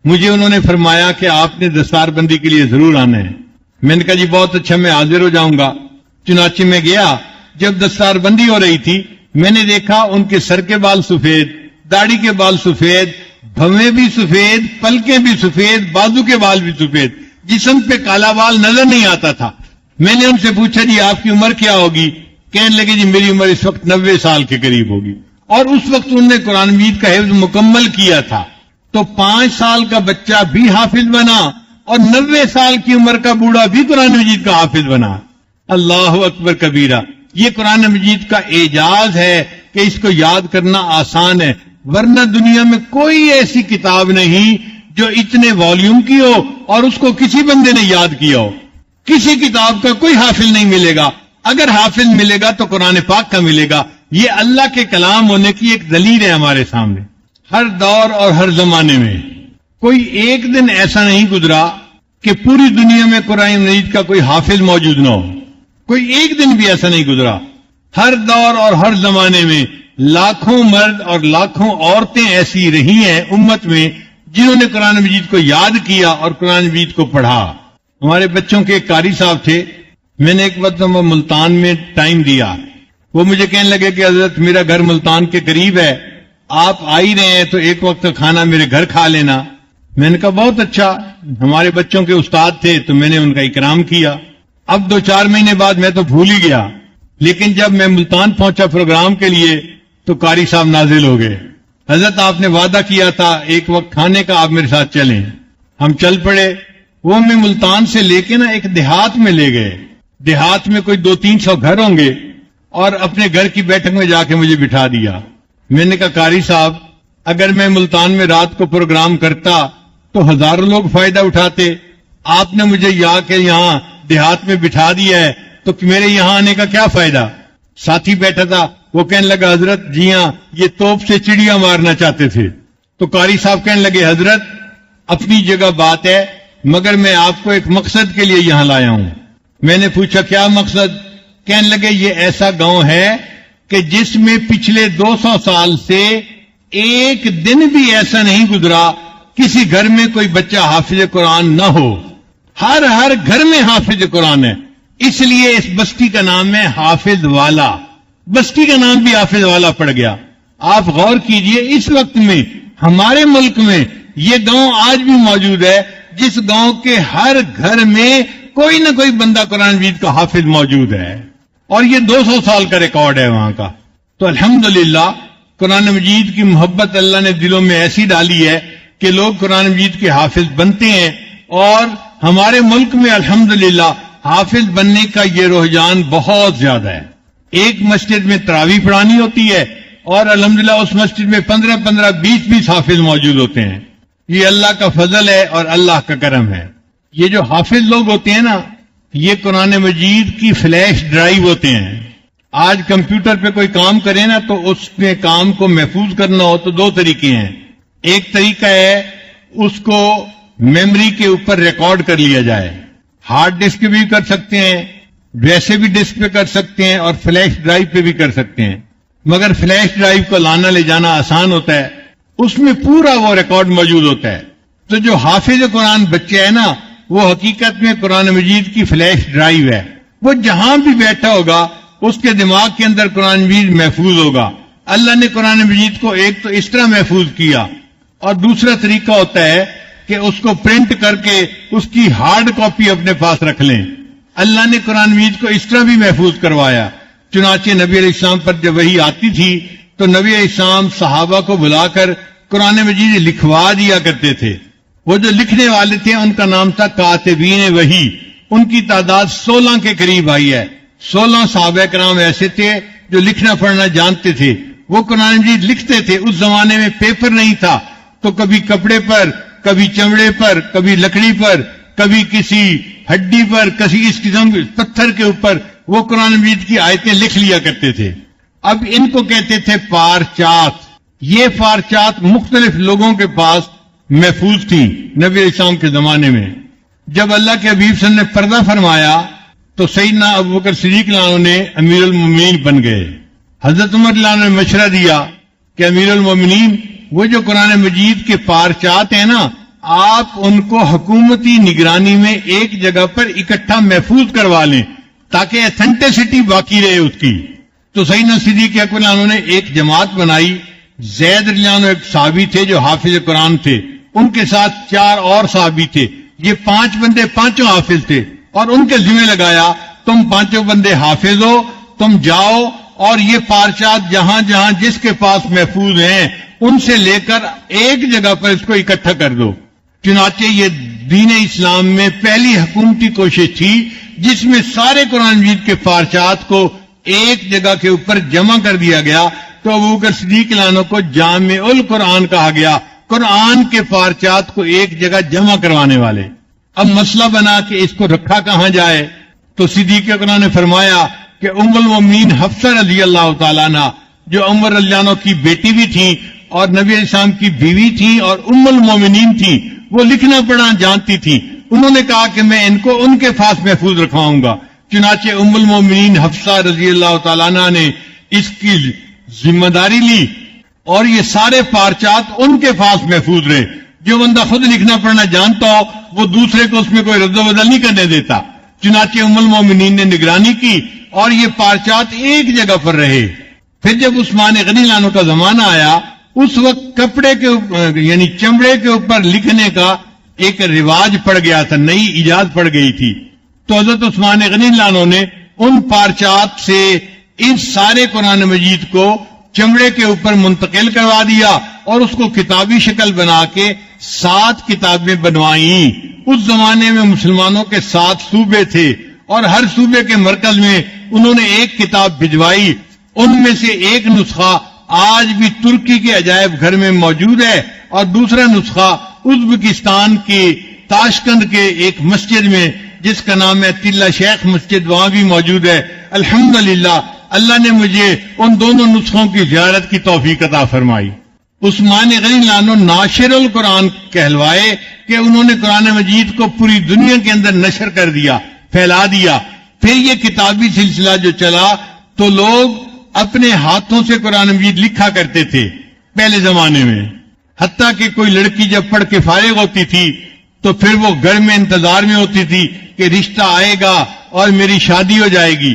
مجھے انہوں نے فرمایا کہ آپ نے دستار بندی کے لیے ضرور آنا ہے. میں نے کہا جی بہت اچھا, میں حاضر ہو جاؤں گا. چنانچہ میں گیا. جب دستار بندی ہو رہی تھی میں نے دیکھا ان کے سر کے بال سفید, داڑھی کے بال سفید, بھویں بھی سفید, پلکیں بھی سفید, بازو کے بال بھی سفید, جسم پہ کالا بال نظر نہیں آتا تھا. میں نے ان سے پوچھا جی آپ کی عمر کیا ہوگی؟ کہنے لگے جی میری عمر اس وقت 90 سال کے قریب ہوگی. اور اس وقت انہوں نے قرآن مجید کا حفظ مکمل کیا تھا. تو 5 سال کا بچہ بھی حافظ بنا اور 90 سال کی عمر کا بوڑھا بھی قرآن مجید کا حافظ بنا. اللہ اکبر کبیرہ. یہ قرآن مجید کا اعجاز ہے کہ اس کو یاد کرنا آسان ہے, ورنہ دنیا میں کوئی ایسی کتاب نہیں جو اتنے والیوم کی ہو اور اس کو کسی بندے نے یاد کیا ہو. کسی کتاب کا کوئی حافظ نہیں ملے گا. اگر حافظ ملے گا تو قرآن پاک کا ملے گا. یہ اللہ کے کلام ہونے کی ایک دلیل ہے ہمارے سامنے. ہر دور اور ہر زمانے میں کوئی ایک دن ایسا نہیں گزرا کہ پوری دنیا میں قرآن مجید کا کوئی حافظ موجود نہ ہو. کوئی ایک دن بھی ایسا نہیں گزرا. ہر دور اور ہر زمانے میں لاکھوں مرد اور لاکھوں عورتیں ایسی رہی ہیں امت میں جنہوں نے قرآن مجید کو یاد کیا اور قرآن مجید کو پڑھا. ہمارے بچوں کے ایک قاری صاحب تھے, میں نے ایک وقت ملتان میں ٹائم دیا. وہ مجھے کہنے لگے کہ حضرت میرا گھر ملتان کے قریب ہے, آپ آ ہی رہے ہیں تو ایک وقت کا کھانا میرے گھر کھا لینا. میں نے کہا بہت اچھا. ہمارے بچوں کے استاد تھے تو میں نے ان کا اکرام کیا. اب 2-4 مہینے بعد میں تو بھول ہی گیا, لیکن جب میں ملتان پہنچا پروگرام کے لیے تو قاری صاحب نازل ہو گئے. حضرت آپ نے وعدہ کیا تھا ایک وقت کھانے کا, آپ میرے ساتھ چلیں. ہم چل پڑے. وہ ہمیں ملتان سے لے کے نا ایک دیہات میں لے گئے. دیہات میں کوئی 200-300 گھر ہوں گے, اور اپنے گھر کی بیٹھک میں جا کے مجھے بٹھا دیا. میں نے کہا قاری صاحب اگر میں ملتان میں رات کو پروگرام کرتا تو ہزاروں لوگ فائدہ اٹھاتے. آپ نے مجھے یہاں دیہات میں بٹھا دیا ہے تو میرے یہاں آنے کا کیا فائدہ؟ ساتھی بیٹھا تھا, وہ کہنے لگا حضرت جی ہاں یہ توپ سے چڑیا مارنا چاہتے تھے. تو قاری صاحب کہنے لگے حضرت اپنی جگہ بات ہے, مگر میں آپ کو ایک مقصد کے لیے یہاں لایا ہوں. میں نے پوچھا کیا مقصد؟ کہنے لگے یہ ایسا گاؤں ہے کہ جس میں پچھلے 200 سال سے ایک دن بھی ایسا نہیں گزرا کسی گھر میں کوئی بچہ حافظ قرآن نہ ہو. ہر گھر میں حافظ قرآن ہے. اس لیے اس بستی کا نام ہے حافظ والا. بستی کا نام بھی حافظ والا پڑ گیا. آپ غور کیجئے اس وقت میں ہمارے ملک میں یہ گاؤں آج بھی موجود ہے جس گاؤں کے ہر گھر میں کوئی نہ کوئی بندہ قرآن مجید کا حافظ موجود ہے, اور یہ 200 سال کا ریکارڈ ہے وہاں کا. تو الحمدللہ قرآن مجید کی محبت اللہ نے دلوں میں ایسی ڈالی ہے کہ لوگ قرآن مجید کے حافظ بنتے ہیں, اور ہمارے ملک میں الحمدللہ حافظ بننے کا یہ رجحان بہت زیادہ ہے. ایک مسجد میں تراویح پڑھانی ہوتی ہے اور الحمدللہ اس مسجد میں 15-15, 20-20 حافظ موجود ہوتے ہیں. یہ اللہ کا فضل ہے اور اللہ کا کرم ہے. یہ جو حافظ لوگ ہوتے ہیں نا یہ قرآن مجید کی فلیش ڈرائیو ہوتے ہیں. آج کمپیوٹر پہ کوئی کام کرے نا تو اس میں کام کو محفوظ کرنا ہو تو 2 طریقے ہیں. ایک طریقہ ہے اس کو میموری کے اوپر ریکارڈ کر لیا جائے. ہارڈ ڈسک بھی کر سکتے ہیں, ویسے بھی ڈسک پہ کر سکتے ہیں, اور فلیش ڈرائیو پہ بھی کر سکتے ہیں. مگر فلیش ڈرائیو کو لانا لے جانا آسان ہوتا ہے, اس میں پورا وہ ریکارڈ موجود ہوتا ہے. تو جو حافظ قرآن بچے ہیں نا, وہ حقیقت میں قرآن مجید کی فلیش ڈرائیو ہے. وہ جہاں بھی بیٹھا ہوگا اس کے دماغ کے اندر قرآن مجید محفوظ ہوگا. اللہ نے قرآن مجید کو ایک تو اس طرح محفوظ کیا, اور دوسرا طریقہ ہوتا ہے کہ اس کو پرنٹ کر کے اس کی ہارڈ کاپی اپنے پاس رکھ لیں. اللہ نے قرآن مجید کو اس طرح بھی محفوظ کروایا. چنانچہ نبی علیہ السلام پر جب وحی آتی تھی تو نبی علیہ السلام صحابہ کو بلا کر قرآن مجید لکھوا دیا کرتے تھے. وہ جو لکھنے والے تھے ان کا نام تھا کاتبین وحی. ان کی تعداد 16 کے قریب آئی ہے. 16 صحابہ کرام ایسے تھے جو لکھنا پڑھنا جانتے تھے. وہ قرآن مجید لکھتے تھے. اس زمانے میں پیپر نہیں تھا, تو کبھی کپڑے پر, کبھی چمڑے پر, کبھی لکڑی پر, کبھی کسی ہڈی پر, کسی اس قسم پتھر کے اوپر وہ قرآن مجید کی آیتیں لکھ لیا کرتے تھے. اب ان کو کہتے تھے پارچات. یہ پارچات مختلف لوگوں کے پاس محفوظ تھیں نبی علیہ السلام کے زمانے میں. جب اللہ کے حبیب صلی اللہ علیہ وسلم نے پردہ فرمایا تو سیدنا ابوبکر صدیق رضی اللہ عنہ نے امیر المومنین بن گئے. حضرت عمر رضی اللہ عنہ نے مشورہ دیا کہ امیر المومنین, وہ جو قرآن مجید کے پارچات ہیں نا, آپ ان کو حکومتی نگرانی میں ایک جگہ پر اکٹھا محفوظ کروا لیں تاکہ ایتھنٹسٹی باقی رہے اس کی. تو سیدنا صدیق اکبر رضی اللہ عنہ نے ایک جماعت بنائی. زید رضی اللہ عنہ ایک صحابی تھے جو حافظ قرآن تھے, ان کے ساتھ 4 اور صحابی تھے. یہ 5 بندے پانچوں حافظ تھے, اور ان کے ذمہ لگایا تم 5 بندے حافظ ہو, تم جاؤ اور یہ پارچات جہاں جہاں جس کے پاس محفوظ ہیں ان سے لے کر ایک جگہ پر اس کو اکٹھا کر دو. چنانچہ یہ دین اسلام میں پہلی حکومتی کوشش تھی جس میں سارے قرآن مجید کے پارچات کو ایک جگہ کے اوپر جمع کر دیا گیا. تو ابوبکر صدیق رضی اللہ عنہ کو جامع القرآن کہا گیا, قرآن کے پارچات کو ایک جگہ جمع کروانے والے. اب مسئلہ بنا کہ اس کو رکھا کہاں جائے, تو صدیق اکبر نے فرمایا کہ ام المومنین حفصہ رضی اللہ تعالیٰ عنہ, جو عمر رضی اللہ عنہ کی بیٹی بھی تھی اور نبی علیہ السلام کی بیوی تھی اور ام المومنین تھی, وہ لکھنا پڑھنا جانتی تھی. انہوں نے کہا کہ میں ان کو ان کے پاس محفوظ رکھواؤں گا. چنانچہ ام المومنین حفصہ رضی اللہ تعالیٰ عنہ نے اس کی ذمہ داری لی, اور یہ سارے پارچات ان کے پاس محفوظ رہے. جو بندہ خود لکھنا پڑھنا جانتا ہو وہ دوسرے کو اس میں کوئی رد و بدل نہیں کرنے دیتا. چنانچہ ام المومنین نے نگرانی کی اور یہ پارچات ایک جگہ پر رہے. پھر جب عثمان غنی عنہ کا زمانہ آیا, اس وقت کپڑے کے یعنی چمڑے کے اوپر لکھنے کا ایک رواج پڑ گیا تھا, نئی ایجاد پڑ گئی تھی. تو حضرت عثمان غنی عنہ نے ان پارچات سے اس سارے قرآن مجید کو چمڑے کے اوپر منتقل کروا دیا اور اس کو کتابی شکل بنا کے 7 کتابیں بنوائیں. اس زمانے میں مسلمانوں کے 7 صوبے تھے اور ہر صوبے کے مرکز میں انہوں نے ایک کتاب بھجوائی. ان میں سے ایک نسخہ آج بھی ترکی کے عجائب گھر میں موجود ہے, اور دوسرا نسخہ ازبکستان کی تاشکند کے ایک مسجد میں جس کا نام ہے تلہ شیخ مسجد, وہاں بھی موجود ہے. الحمدللہ اللہ نے مجھے ان دونوں نسخوں کی زیارت کی توفیق عطا فرمائی. عثمان غنی عنہ ناشر القرآن کہلوائے کہ انہوں نے قرآن مجید کو پوری دنیا کے اندر نشر کر دیا, پھیلا دیا. پھر یہ کتابی سلسلہ جو چلا تو لوگ اپنے ہاتھوں سے قرآن مجید لکھا کرتے تھے پہلے زمانے میں. حتیٰ کہ کوئی لڑکی جب پڑھ کے فارغ ہوتی تھی تو پھر وہ گھر میں انتظار میں ہوتی تھی کہ رشتہ آئے گا اور میری شادی ہو جائے گی.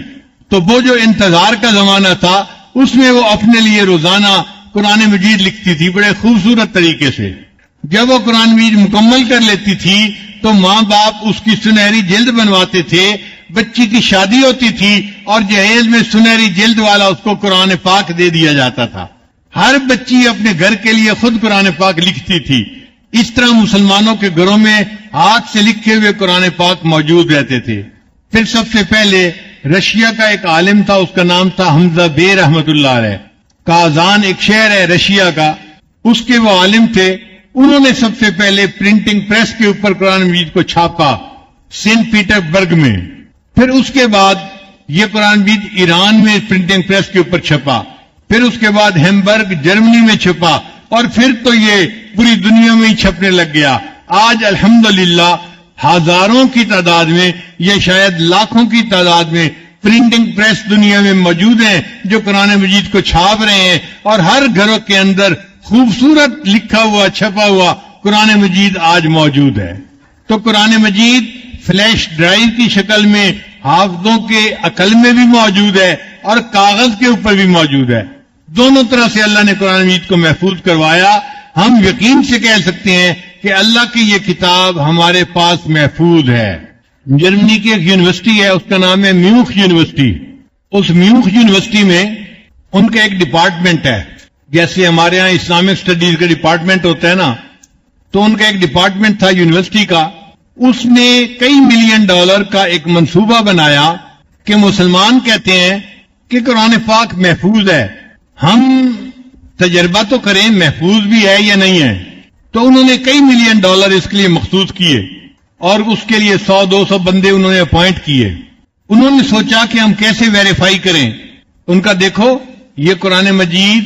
تو وہ جو انتظار کا زمانہ تھا اس میں وہ اپنے لیے روزانہ قرآن مجید لکھتی تھی بڑے خوبصورت طریقے سے. جب وہ قرآن مجید مکمل کر لیتی تھی تو ماں باپ اس کی سنہری جلد بنواتے تھے. بچی کی شادی ہوتی تھی اور جہیز میں سنہری جلد والا اس کو قرآن پاک دے دیا جاتا تھا. ہر بچی اپنے گھر کے لیے خود قرآن پاک لکھتی تھی. اس طرح مسلمانوں کے گھروں میں ہاتھ سے لکھے ہوئے قرآن پاک موجود رہتے تھے. پھر سب سے پہلے رشیا کا ایک عالم تھا, اس کا نام تھا حمزہ بے رحمت اللہ علیہ. کازان ایک شہر ہے رشیا کا, اس کے وہ عالم تھے. انہوں نے سب سے پہلے پرنٹنگ پریس کے اوپر قرآن مجید کو چھاپا سینٹ پیٹر برگ میں. پھر اس کے بعد یہ قرآن مجید ایران میں پرنٹنگ پریس کے اوپر چھپا. پھر اس کے بعد ہیمبرگ جرمنی میں چھپا, اور پھر تو یہ پوری دنیا میں ہی چھپنے لگ گیا. آج الحمدللہ ہزاروں کی تعداد میں یا شاید لاکھوں کی تعداد میں پرنٹنگ پریس دنیا میں موجود ہیں جو قرآن مجید کو چھاپ رہے ہیں، اور ہر گھروں کے اندر خوبصورت لکھا ہوا چھپا ہوا قرآن مجید آج موجود ہے. تو قرآن مجید فلیش ڈرائیو کی شکل میں حافظوں کے عقل میں بھی موجود ہے اور کاغذ کے اوپر بھی موجود ہے. دونوں طرح سے اللہ نے قرآن مجید کو محفوظ کروایا. ہم یقین سے کہہ سکتے ہیں کہ اللہ کی یہ کتاب ہمارے پاس محفوظ ہے. جرمنی کی ایک یونیورسٹی ہے، اس کا نام ہے میوخ یونیورسٹی. اس میوخ یونیورسٹی میں ان کا ایک ڈپارٹمنٹ ہے، جیسے ہمارے ہاں اسلامک اسٹڈیز کا ڈپارٹمنٹ ہوتا ہے نا، تو ان کا ایک ڈپارٹمنٹ تھا یونیورسٹی کا. اس نے کئی ملین ڈالر کا ایک منصوبہ بنایا کہ مسلمان کہتے ہیں کہ قرآن پاک محفوظ ہے، ہم تجربہ تو کریں محفوظ بھی ہے یا نہیں ہے. تو انہوں نے کئی ملین ڈالر اس کے لیے مخصوص کیے اور اس کے لیے 100-200 بندے انہوں نے اپوائنٹ کیے. انہوں نے سوچا کہ ہم کیسے ویریفائی کریں. ان کا دیکھو یہ قرآن مجید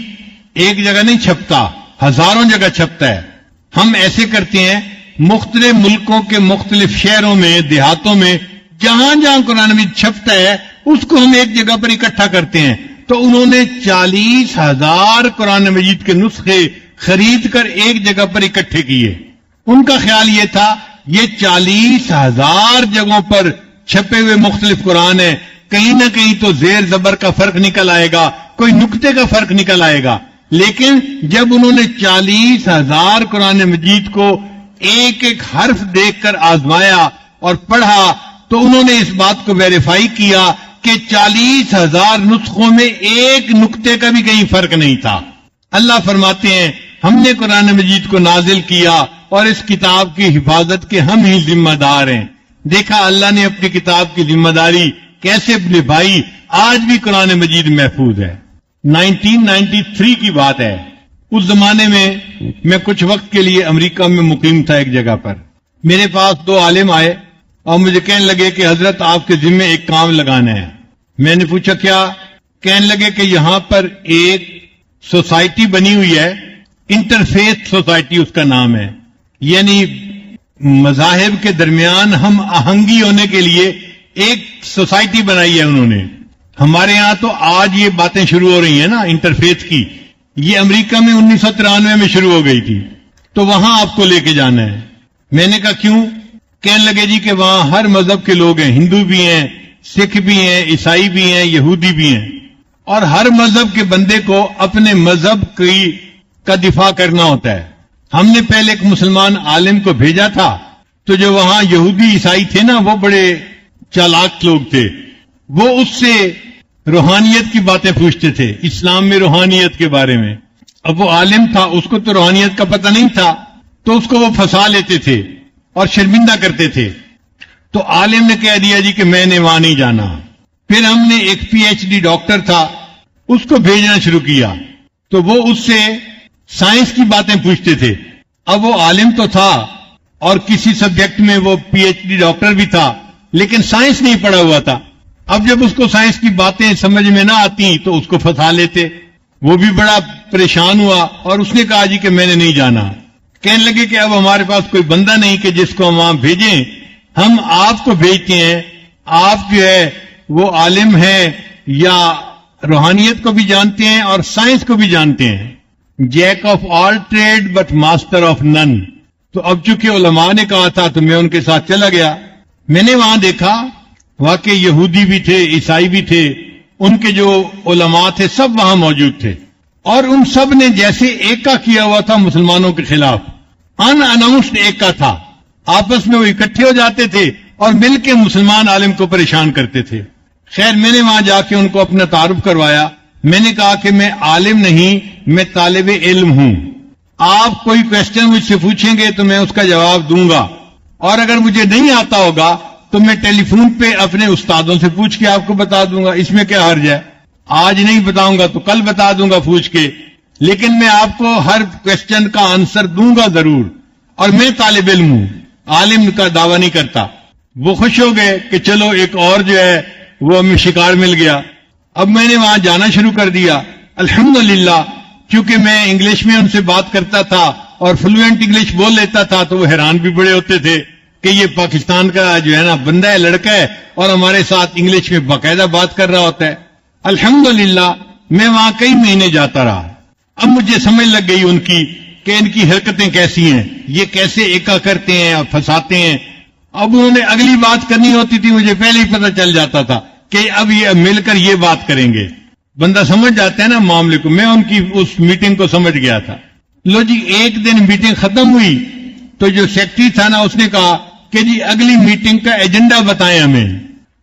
ایک جگہ نہیں چھپتا، ہزاروں جگہ چھپتا ہے. ہم ایسے کرتے ہیں مختلف ملکوں کے مختلف شہروں میں دیہاتوں میں جہاں جہاں قرآن مجید چھپتا ہے اس کو ہم ایک جگہ پر اکٹھا کرتے ہیں. تو انہوں نے 40,000 قرآن مجید کے نسخے خرید کر ایک جگہ پر اکٹھے کیے. ان کا خیال یہ تھا یہ 40,000 جگہوں پر چھپے ہوئے مختلف قرآن ہیں، کہیں نہ کہیں تو زیر زبر کا فرق نکل آئے گا، کوئی نقطے کا فرق نکل آئے گا. لیکن جب انہوں نے 40,000 قرآن مجید کو ایک ایک حرف دیکھ کر آزمایا اور پڑھا تو انہوں نے اس بات کو ویریفائی کیا کہ 40,000 نسخوں میں ایک نقطے کا بھی کہیں فرق نہیں تھا. اللہ فرماتے ہیں ہم نے قرآن مجید کو نازل کیا اور اس کتاب کی حفاظت کے ہم ہی ذمہ دار ہیں. دیکھا اللہ نے اپنی کتاب کی ذمہ داری کیسے نبھائی. آج بھی قرآن مجید محفوظ ہے. 1993 کی بات ہے. اس زمانے میں کچھ وقت کے لیے امریکہ میں مقیم تھا ایک جگہ پر. میرے پاس 2 عالم آئے اور مجھے کہنے لگے کہ حضرت آپ کے ذمہ ایک کام لگانا ہے. میں نے پوچھا کیا؟ کہنے لگے کہ یہاں پر ایک سوسائٹی بنی ہوئی ہے، انٹرفیتھ سوسائٹی اس کا نام ہے، یعنی مذاہب کے درمیان ہم آہنگی ہونے کے لیے ایک سوسائٹی بنائی ہے انہوں نے. ہمارے ہاں تو آج یہ باتیں شروع ہو رہی ہیں نا انٹرفیتھ کی، یہ امریکہ میں 1993 میں شروع ہو گئی تھی. تو وہاں آپ کو لے کے جانا ہے. میں نے کہا کیوں؟ کہنے لگے جی کہ وہاں ہر مذہب کے لوگ ہیں، ہندو بھی ہیں، سکھ بھی ہیں، عیسائی بھی ہیں، یہودی بھی ہیں، اور ہر مذہب کے بندے کو اپنے مذہب کا دفاع کرنا ہوتا ہے. ہم نے پہلے ایک مسلمان عالم کو بھیجا تھا، تو جو وہاں یہودی عیسائی تھے نا وہ بڑے چالاک لوگ تھے. وہ اس سے روحانیت کی باتیں پوچھتے تھے، اسلام میں روحانیت کے بارے میں. اب وہ عالم تھا، اس کو تو روحانیت کا پتہ نہیں تھا، تو اس کو وہ پھنسا لیتے تھے اور شرمندہ کرتے تھے. تو عالم نے کہہ دیا جی کہ میں نے وہاں نہیں جانا. پھر ہم نے ایک PhD ڈاکٹر تھا، اس کو بھیجنا شروع کیا. تو وہ اس سے سائنس کی باتیں پوچھتے تھے. اب وہ عالم تو تھا اور کسی سبجیکٹ میں وہ PhD ڈاکٹر بھی تھا، لیکن سائنس نہیں پڑھا ہوا تھا. اب جب اس کو سائنس کی باتیں سمجھ میں نہ آتی تو اس کو پھنسا لیتے. وہ بھی بڑا پریشان ہوا اور اس نے کہا جی کہ میں نے نہیں جانا. کہنے لگے کہ اب ہمارے پاس کوئی بندہ نہیں کہ جس کو ہم وہاں بھیجیں، ہم آپ کو بھیجتے ہیں. آپ جو ہے وہ عالم ہیں یا روحانیت کو بھی جانتے ہیں اور سائنس کو بھی جانتے ہیں. Jack of all trade but master of none. تو اب چونکہ علماء نے کہا تھا تو میں ان کے ساتھ چلا گیا. میں نے وہاں دیکھا واقعی یہودی بھی تھے، عیسائی بھی تھے، ان کے جو علماء تھے سب وہاں موجود تھے، اور ان سب نے جیسے ایکا کیا ہوا تھا مسلمانوں کے خلاف. ان اناؤنسڈ ایکا تھا، آپس میں وہ اکٹھے ہو جاتے تھے اور مل کے مسلمان عالم کو پریشان کرتے تھے. خیر میں نے وہاں جا کے ان کو اپنا تعارف کروایا. میں نے کہا کہ میں عالم نہیں، میں طالب علم ہوں. آپ کوئی کوشچن مجھ سے پوچھیں گے تو میں اس کا جواب دوں گا، اور اگر مجھے نہیں آتا ہوگا تو میں ٹیلی فون پہ اپنے استادوں سے پوچھ کے آپ کو بتا دوں گا. اس میں کیا حرج ہے؟ آج نہیں بتاؤں گا تو کل بتا دوں گا پوچھ کے، لیکن میں آپ کو ہر کوشچن کا آنسر دوں گا ضرور. اور میں طالب علم ہوں، عالم کا دعویٰ نہیں کرتا. وہ خوش ہو گئے کہ چلو ایک اور جو ہے وہ ہمیں شکار مل گیا. اب میں نے وہاں جانا شروع کر دیا. الحمدللہ چونکہ میں انگلش میں ان سے بات کرتا تھا اور فلوئنٹ انگلش بول لیتا تھا تو وہ حیران بھی بڑے ہوتے تھے کہ یہ پاکستان کا جو ہے نا بندہ ہے، لڑکا ہے، اور ہمارے ساتھ انگلش میں باقاعدہ بات کر رہا ہوتا ہے۔ الحمدللہ میں وہاں کئی مہینے جاتا رہا، اب مجھے سمجھ لگ گئی ان کی کہ ان کی حرکتیں کیسی ہیں، یہ کیسے ایکا کرتے ہیں اور پھنساتے ہیں۔ اب انہوں نے اگلی بات کرنی ہوتی تھی، مجھے پہلے ہی پتہ چل جاتا تھا کہ اب یہ مل کر یہ بات کریں گے۔ بندہ سمجھ جاتا ہے نا معاملے کو، میں ان کی اس میٹنگ کو سمجھ گیا تھا۔ لو جی، ایک دن میٹنگ ختم ہوئی تو جو سیکرٹری تھا نا، اس نے کہا کہ جی اگلی میٹنگ کا ایجنڈا بتائیں ہمیں۔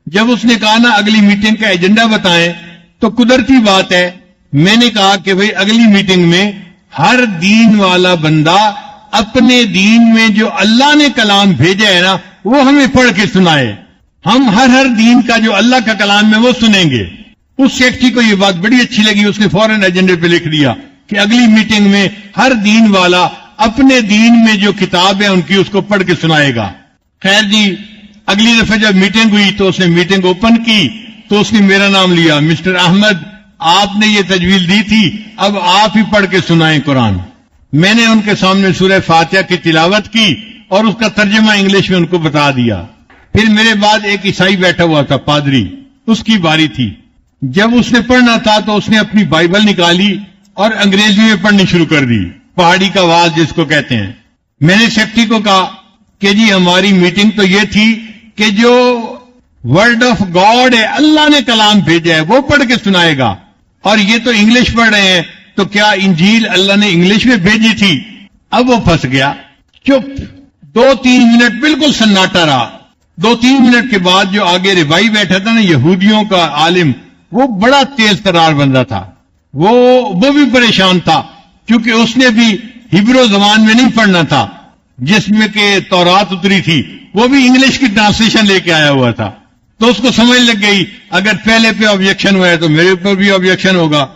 جب اس نے کہا نا اگلی میٹنگ کا ایجنڈا بتائیں تو قدرتی بات ہے میں نے کہا کہ بھئی اگلی میٹنگ میں ہر دین والا بندہ اپنے دین میں جو اللہ نے کلام بھیجا ہے نا وہ ہمیں پڑھ کے سنائے، ہم ہر دین کا جو اللہ کا کلام ہے وہ سنیں گے۔ اس سیکرٹری کو یہ بات بڑی اچھی لگی، اس نے فوراً ایجنڈے پہ لکھ دیا کہ اگلی میٹنگ میں ہر دین والا اپنے دین میں جو کتاب ہے ان کی اس کو پڑھ کے سنائے گا۔ خیر جی، اگلی دفعہ جب میٹنگ ہوئی تو اس نے میٹنگ اوپن کی تو اس نے میرا نام لیا، مسٹر احمد آپ نے یہ تجویز دی تھی، اب آپ ہی پڑھ کے سنائیں قرآن۔ میں نے ان کے سامنے سورہ فاتحہ کی تلاوت کی اور اس کا ترجمہ انگلش میں ان کو بتا دیا۔ پھر میرے بعد ایک عیسائی بیٹھا ہوا تھا، پادری، اس کی باری تھی۔ جب اس نے پڑھنا تھا تو اس نے اپنی بائبل نکالی اور انگریزی میں پڑھنی شروع کر دی، پہاڑی کا واز جس کو کہتے ہیں۔ میں نے سیکرٹری کو کہا کہ جی ہماری میٹنگ تو یہ تھی کہ جو ورڈ آف گاڈ ہے، اللہ نے کلام بھیجا ہے، وہ پڑھ کے سنائے گا، اور یہ تو انگلش پڑھ رہے ہیں، تو کیا انجیل اللہ نے انگلش میں بھیجی تھی؟ اب وہ پھنس گیا، چپ۔ 2-3 منٹ بالکل سناٹا رہا۔ 2-3 منٹ کے بعد جو آگے ربائی بیٹھا تھا نا، یہودیوں کا عالم، وہ بڑا تیز ترار بندہ تھا، وہ بھی پریشان تھا کیونکہ اس نے بھی ہبرو زبان میں نہیں پڑھنا تھا جس میں کہ تورات اتری تھی، وہ بھی انگلش کی ٹرانسلیشن لے کے آیا ہوا تھا۔ تو اس کو سمجھ لگ گئی اگر پہلے پہ آبجیکشن ہوا ہے تو میرے اوپر بھی آبجیکشن ہوگا،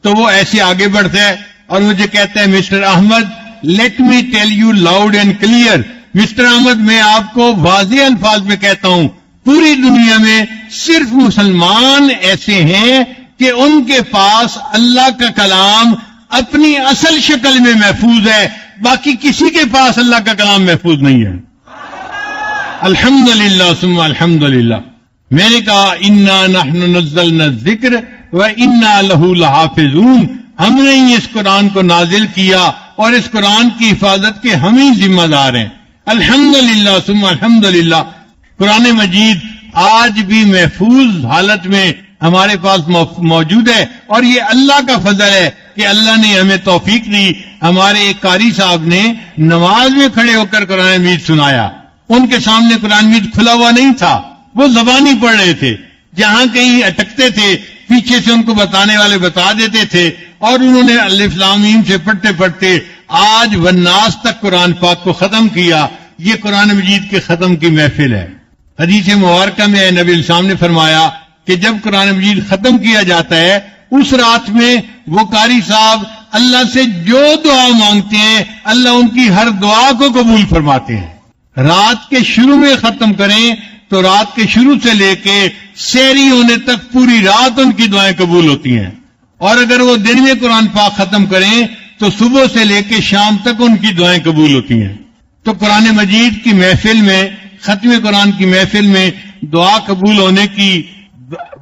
تو وہ ایسے آگے بڑھتا ہے اور مجھے کہتا ہے Mr Ahmed let me tell you loud and clear, Mr Ahmed میں آپ کو واضح الفاظ میں کہتا ہوں پوری دنیا میں صرف مسلمان ایسے ہیں کہ ان کے پاس اللہ کا کلام اپنی اصل شکل میں محفوظ ہے، باقی کسی کے پاس اللہ کا کلام محفوظ نہیں ہے۔ الحمدللہ ثم الحمدللہ۔ میں نے کہا انا نحن نزلنا الذکر وانا لہ لحافظون، ہم نے ہی اس قرآن کو نازل کیا اور اس قرآن کی حفاظت کے ہم ہی ذمہ دار ہیں۔ الحمدللہ ثم الحمدللہ۔ قرآن مجید آج بھی محفوظ حالت میں ہمارے پاس موجود ہے، اور یہ اللہ کا فضل ہے کہ اللہ نے ہمیں توفیق دی۔ ہمارے ایک قاری صاحب نے نماز میں کھڑے ہو کر قرآن مجید سنایا، ان کے سامنے قرآن مجید کھلا ہوا نہیں تھا، وہ زبانی پڑھ رہے تھے، جہاں کہیں اٹکتے تھے پیچھے سے ان کو بتانے والے بتا دیتے تھے، اور انہوں نے الف لام میم سے پڑھتے پڑھتے آج والناس تک قرآن پاک کو ختم کیا۔ یہ قرآن مجید کے ختم کی محفل ہے۔ حدیث مبارکہ میں نبی الاسلام نے فرمایا کہ جب قرآن مجید ختم کیا جاتا ہے اس رات میں وہ قاری صاحب اللہ سے جو دعا مانگتے ہیں اللہ ان کی ہر دعا کو قبول فرماتے ہیں۔ رات کے شروع میں ختم کریں تو رات کے شروع سے لے کے سحری ہونے تک پوری رات ان کی دعائیں قبول ہوتی ہیں، اور اگر وہ دن میں قرآن پاک ختم کریں تو صبح سے لے کے شام تک ان کی دعائیں قبول ہوتی ہیں۔ تو قرآن مجید کی محفل میں، ختم قرآن کی محفل میں دعا قبول ہونے کی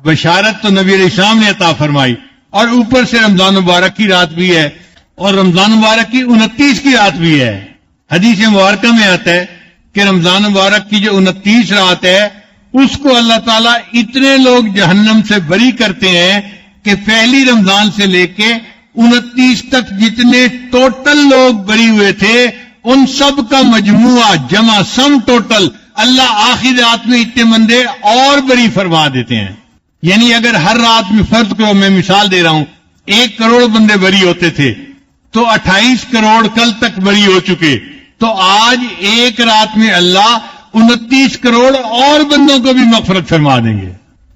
بشارت تو نبی علیہ السلام نے عطا فرمائی، اور اوپر سے رمضان مبارک کی رات بھی ہے، اور رمضان مبارک کی 29 کی رات بھی ہے۔ حدیث مبارکہ میں آتا ہے کہ رمضان مبارک کی جو 29 رات ہے اس کو اللہ تعالیٰ اتنے لوگ جہنم سے بری کرتے ہیں کہ پہلی رمضان سے لے کے 29 تک جتنے ٹوٹل لوگ بری ہوئے تھے ان سب کا مجموعہ جمع سم ٹوٹل اللہ آخری رات میں اتنے بندے اور بری فرما دیتے ہیں۔ یعنی اگر ہر رات میں فرض کرو، میں مثال دے رہا ہوں، 1 کروڑ بندے بری ہوتے تھے تو 28 کروڑ کل تک بری ہو چکے، تو آج ایک رات میں اللہ 29 کروڑ اور بندوں کو بھی مغفرت فرما دیں گے۔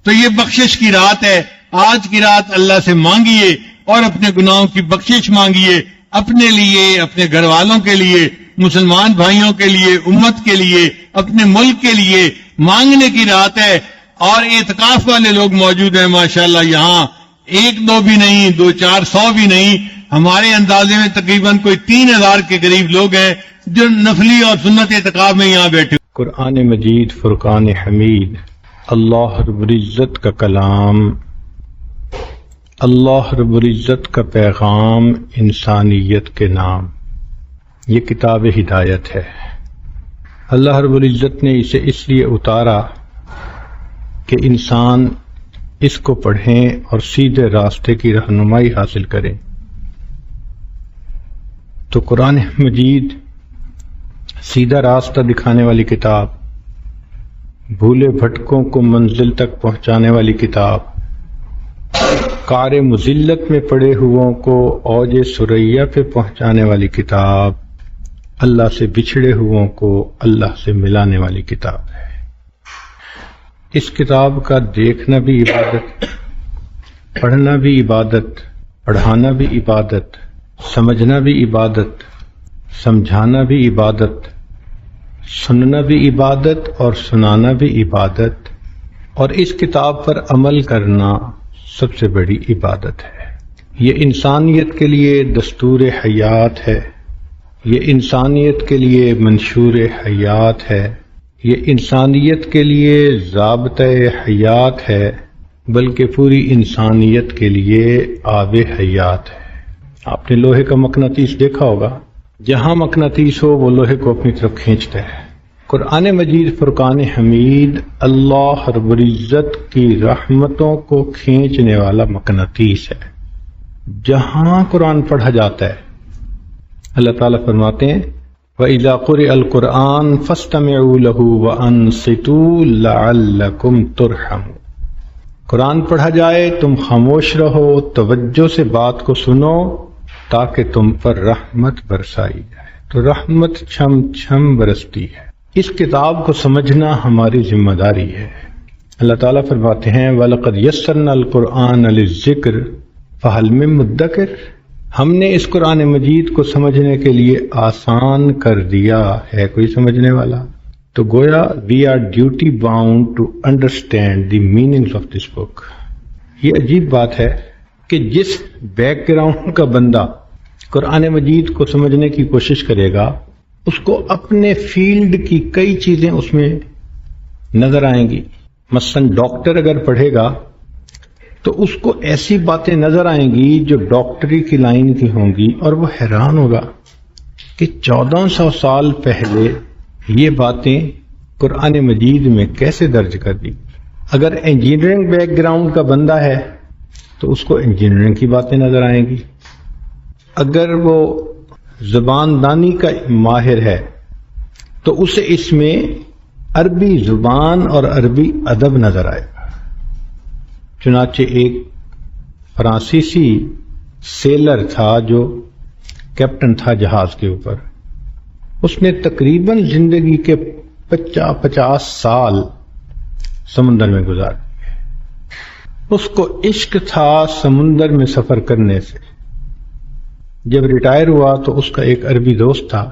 تو یہ بخشش کی رات ہے۔ آج کی رات اللہ سے مانگیے اور اپنے گناہوں کی بخشش مانگیے، اپنے لیے، اپنے گھر والوں کے لیے، مسلمان بھائیوں کے لیے، امت کے لیے، اپنے ملک کے لیے مانگنے کی رات ہے۔ اور اعتکاف والے لوگ موجود ہیں ماشاءاللہ، یہاں 1-2 بھی نہیں، 2-4 100 بھی نہیں، ہمارے اندازے میں تقریباً کوئی 3000 کے قریب لوگ ہیں جو نفلی اور سنت اعتکاف میں یہاں بیٹھے. قرآن مجید فرقان حمید اللہ رب العزت کا کلام، اللہ رب العزت کا پیغام انسانیت کے نام، یہ کتاب ہدایت ہے. اللہ رب العزت نے اسے اس لیے اتارا کہ انسان اس کو پڑھیں اور سیدھے راستے کی رہنمائی حاصل کریں. تو قرآن مجید سیدھا راستہ دکھانے والی کتاب، بھولے بھٹکوں کو منزل تک پہنچانے والی کتاب، کار مذلت میں پڑے ہوئوں کو اوج ثریا پہ پہنچانے والی کتاب، اللہ سے بچھڑے ہوئوں کو اللہ سے ملانے والی کتاب ہے. اس کتاب کا دیکھنا بھی عبادت، پڑھنا بھی عبادت، پڑھانا بھی عبادت، سمجھنا بھی عبادت، سمجھانا بھی عبادت، سننا بھی عبادت اور سنانا بھی عبادت، اور اس کتاب پر عمل کرنا سب سے بڑی عبادت ہے. یہ انسانیت کے لیے دستور حیات ہے، یہ انسانیت کے لیے منشور حیات ہے، یہ انسانیت کے لیے ضابطۂ حیات ہے، بلکہ پوری انسانیت کے لیے آب حیات ہے. آپ نے لوہے کا مقناطیس دیکھا ہوگا، جہاں مقناطیس ہو وہ لوہے کو اپنی طرف کھینچتا ہے. قرآن مجید فرقان حمید اللہ رب العزت کی رحمتوں کو کھینچنے والا مقناطیس ہے. جہاں قرآن پڑھا جاتا ہے اللہ تعالیٰ فرماتے ہیں وَإِذَا قُرِئَ الْقُرْآنُ فَاسْتَمِعُوا لَهُ وَأَنصِتُوا لَعَلَّكُمْ تُرْحَمُونَ. قرآن پڑھا جائے تم خاموش رہو، توجہ سے بات کو سنو تاکہ تم پر رحمت برسائی جائے. تو رحمت چھم چھم برستی ہے. اس کتاب کو سمجھنا ہماری ذمہ داری ہے. اللہ تعالیٰ فرماتے ہیں وَلَقَدْ يَسَّرْنَا الْقُرْآنَ لِلذِّكْرِ فَهَلْ مِن مُدَّكِرٍ. ہم نے اس قرآن مجید کو سمجھنے کے لیے آسان کر دیا، ہے کوئی سمجھنے والا؟ تو گویا we are duty bound to understand the meanings of this book. یہ عجیب بات ہے کہ جس بیک گراؤنڈ کا بندہ قرآن مجید کو سمجھنے کی کوشش کرے گا اس کو اپنے فیلڈ کی کئی چیزیں اس میں نظر آئیں گی. مثلا ڈاکٹر اگر پڑھے گا تو اس کو ایسی باتیں نظر آئیں گی جو ڈاکٹری کی لائن کی ہوں گی، اور وہ حیران ہوگا کہ 1400 سال پہلے یہ باتیں قرآن مجید میں کیسے درج کر دی. اگر انجینئرنگ بیک گراؤنڈ کا بندہ ہے تو اس کو انجینئرنگ کی باتیں نظر آئیں گی. اگر وہ زبان دانی کا ماہر ہے تو اسے اس میں عربی زبان اور عربی ادب نظر آئے گا. چنانچہ ایک فرانسیسی سیلر تھا جو کیپٹن تھا جہاز کے اوپر، اس نے تقریباً زندگی کے 50 سال سمندر میں گزار دیے. اس کو عشق تھا سمندر میں سفر کرنے سے. جب ریٹائر ہوا تو اس کا ایک عربی دوست تھا،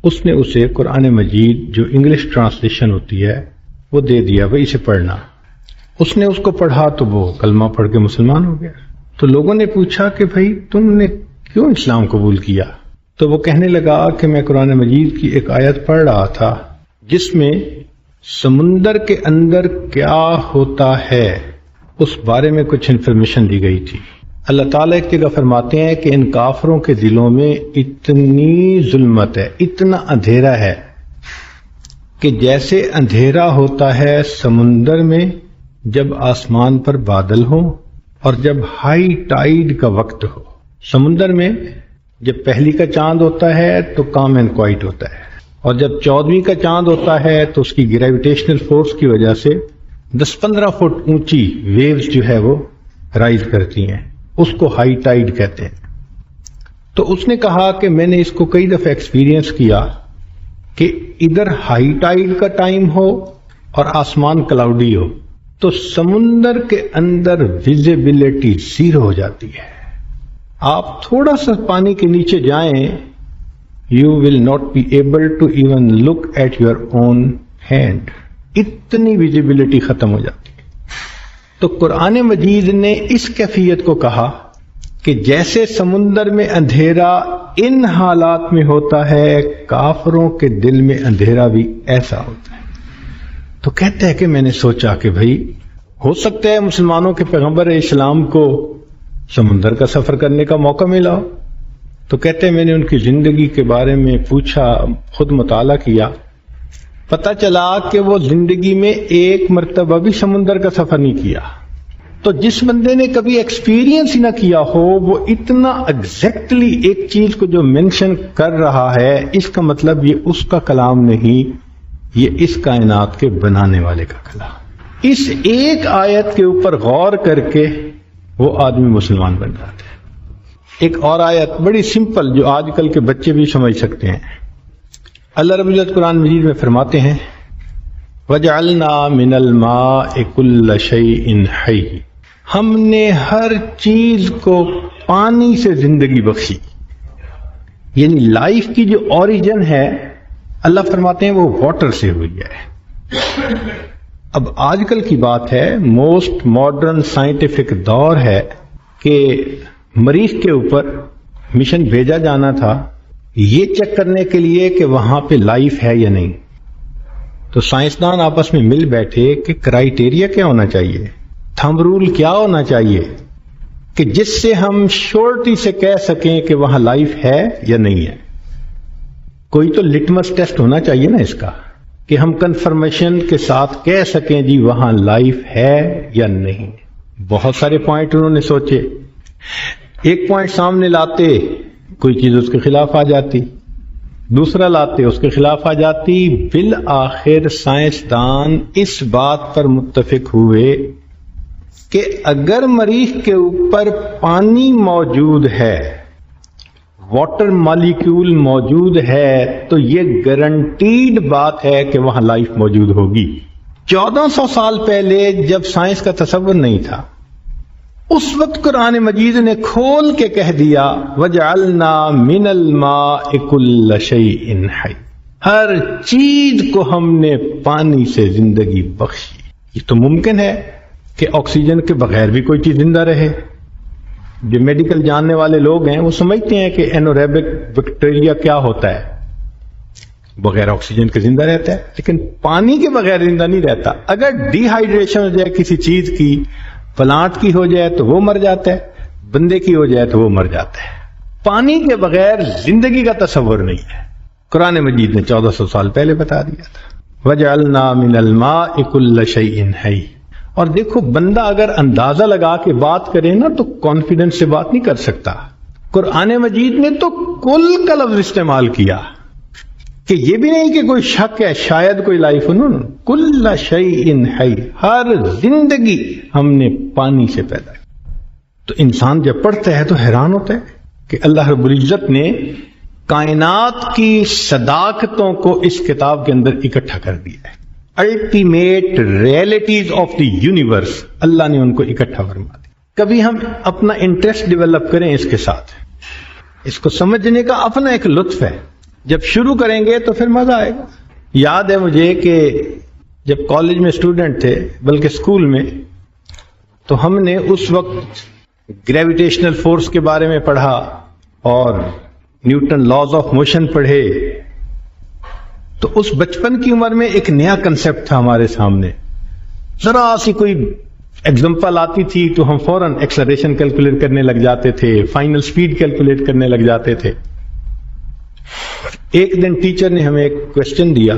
اس نے اسے قرآن مجید جو انگلش ٹرانسلیشن ہوتی ہے وہ دے دیا، وہ اسے پڑھنا. اس نے اس کو پڑھا تو وہ کلمہ پڑھ کے مسلمان ہو گیا. تو لوگوں نے پوچھا کہ بھائی تم نے کیوں اسلام قبول کیا؟ تو وہ کہنے لگا کہ میں قرآن مجید کی ایک آیت پڑھ رہا تھا جس میں سمندر کے اندر کیا ہوتا ہے اس بارے میں کچھ انفارمیشن دی گئی تھی. اللہ تعالیٰ ایک جگہ فرماتے ہیں کہ ان کافروں کے دلوں میں اتنی ظلمت ہے، اتنا اندھیرا ہے کہ جیسے اندھیرا ہوتا ہے سمندر میں جب آسمان پر بادل ہو اور جب ہائی ٹائیڈ کا وقت ہو. سمندر میں جب پہلی کا چاند ہوتا ہے تو کام اینڈ کوائٹ ہوتا ہے، اور جب 14ویں کا چاند ہوتا ہے تو اس کی گریویٹیشنل فورس کی وجہ سے 10-15 فٹ اونچی ویوز جو ہے وہ رائز کرتی ہیں، اس کو ہائی ٹائیڈ کہتے ہیں. تو اس نے کہا کہ میں نے اس کو کئی دفعہ ایکسپیرینس کیا کہ ادھر ہائی ٹائیڈ کا ٹائم ہو اور آسمان کلاؤڈی ہو تو سمندر کے اندر ویزیبلٹی زیرو ہو جاتی ہے. آپ تھوڑا سا پانی کے نیچے جائیں you will not be able to even look at your own hand. اتنی ویزیبلٹی ختم ہو جاتی ہے. تو قرآن مجید نے اس کیفیت کو کہا کہ جیسے سمندر میں اندھیرا ان حالات میں ہوتا ہے، کافروں کے دل میں اندھیرا بھی ایسا ہوتا ہے۔ تو کہتے ہیں کہ میں نے سوچا کہ بھائی ہو سکتا ہے مسلمانوں کے پیغمبر اسلام کو سمندر کا سفر کرنے کا موقع ملا ہو۔ تو کہتے ہیں میں نے ان کی زندگی کے بارے میں پوچھا، خود مطالعہ کیا، پتہ چلا کہ وہ زندگی میں ایک مرتبہ بھی سمندر کا سفر نہیں کیا۔ تو جس بندے نے کبھی ایکسپیرینس ہی نہ کیا ہو، وہ اتنا ایگزیکٹلی ایک چیز کو جو مینشن کر رہا ہے، اس کا مطلب یہ اس کا کلام نہیں، یہ اس کائنات کے بنانے والے کا کلام۔ اس ایک آیت کے اوپر غور کر کے وہ آدمی مسلمان بن جاتا ہے۔ ایک اور آیت بڑی سمپل جو آج کل کے بچے بھی سمجھ سکتے ہیں، اللہ رب العزت قرآن مجید میں فرماتے ہیں وَجَعَلْنَا مِنَ الْمَاءِ كُلَّ شَيْءٍ حَيٍّ، ہم نے ہر چیز کو پانی سے زندگی بخشی۔ یعنی لائف کی جو اوریجن ہے، اللہ فرماتے ہیں وہ واٹر سے ہوئی ہے۔ اب آج کل کی بات ہے، موسٹ ماڈرن سائنٹیفک دور ہے کہ مریخ کے اوپر مشن بھیجا جانا تھا یہ چیک کرنے کے لیے کہ وہاں پہ لائف ہے یا نہیں۔ تو سائنسدان آپس میں مل بیٹھے کہ کرائیٹیریا کیا ہونا چاہیے، تھمب رول کیا ہونا چاہیے کہ جس سے ہم شورٹی سے کہہ سکیں کہ وہاں لائف ہے یا نہیں ہے۔ کوئی تو لٹمس ٹیسٹ ہونا چاہیے نا اس کا، کہ ہم کنفرمیشن کے ساتھ کہہ سکیں جی وہاں لائف ہے یا نہیں۔ بہت سارے پوائنٹ انہوں نے سوچے، ایک پوائنٹ سامنے لاتے کوئی چیز اس کے خلاف آ جاتی، دوسرا لاتے اس کے خلاف آ جاتی، بالآخر سائنسدان اس بات پر متفق ہوئے کہ اگر مریخ کے اوپر پانی موجود ہے، واٹر مالیکیول موجود ہے، تو یہ گارنٹیڈ بات ہے کہ وہاں لائف موجود ہوگی۔ 1400 سال پہلے جب سائنس کا تصور نہیں تھا، اس وقت قرآن مجید نے کھول کے کہہ دیا وَجَعَلْنَا مِنَ الْمَاءِ كُلَّ شَيْءٍ حَيٍّ، ہر چیز کو ہم نے پانی سے زندگی بخشی۔ یہ تو ممکن ہے کہ آکسیجن کے بغیر بھی کوئی چیز زندہ رہے۔ جو میڈیکل جاننے والے لوگ ہیں وہ سمجھتے ہیں کہ اینوریبک بیکٹیریا کیا ہوتا ہے، بغیر آکسیجن کے زندہ رہتا ہے، لیکن پانی کے بغیر زندہ نہیں رہتا۔ اگر ڈی ہائیڈریشن ہو جائے کسی چیز کی، پلانٹ کی ہو جائے تو وہ مر جاتا ہے، بندے کی ہو جائے تو وہ مر جاتا ہے۔ پانی کے بغیر زندگی کا تصور نہیں ہے۔ قرآن مجید نے 1400 سال پہلے بتا دیا تھا وَجَعَلْنَا مِنَ الْمَاءِ كُلَّ شَيْءٍ حَيٍّ۔ اور دیکھو بندہ اگر اندازہ لگا کے بات کرے نا تو کانفیڈنس سے بات نہیں کر سکتا۔ قرآن مجید نے تو کل کا لفظ استعمال کیا کہ یہ بھی نہیں کہ کوئی شک ہے شاید کوئی لائف ہو، کل شیء حی، ہر زندگی ہم نے پانی سے پیدا کی۔ تو انسان جب پڑھتا ہے تو حیران ہوتا ہے کہ اللہ رب العزت نے کائنات کی صداقتوں کو اس کتاب کے اندر اکٹھا کر دیا ہے۔ Ultimate realities of the universe اللہ نے ان کو اکٹھا فرما دیا۔ کبھی ہم اپنا انٹرسٹ ڈیولپ کریں اس کے ساتھ، اس کو سمجھنے کا اپنا ایک لطف ہے، جب شروع کریں گے تو پھر مزہ آئے گا۔ یاد ہے مجھے کہ جب کالج میں اسٹوڈنٹ تھے، بلکہ اسکول میں، تو ہم نے اس وقت گریویٹیشنل فورس کے بارے میں پڑھا اور نیوٹن لاز آف موشن پڑھے۔ تو اس بچپن کی عمر میں ایک نیا کنسپٹ تھا ہمارے سامنے، ذرا سی کوئی ایگزامپل آتی تھی تو ہم فوراً ایکسلریشن کیلکولیٹ کرنے لگ جاتے تھے، فائنل سپیڈ کیلکولیٹ کرنے لگ جاتے تھے۔ ایک دن ٹیچر نے ہمیں ایک کوشچن دیا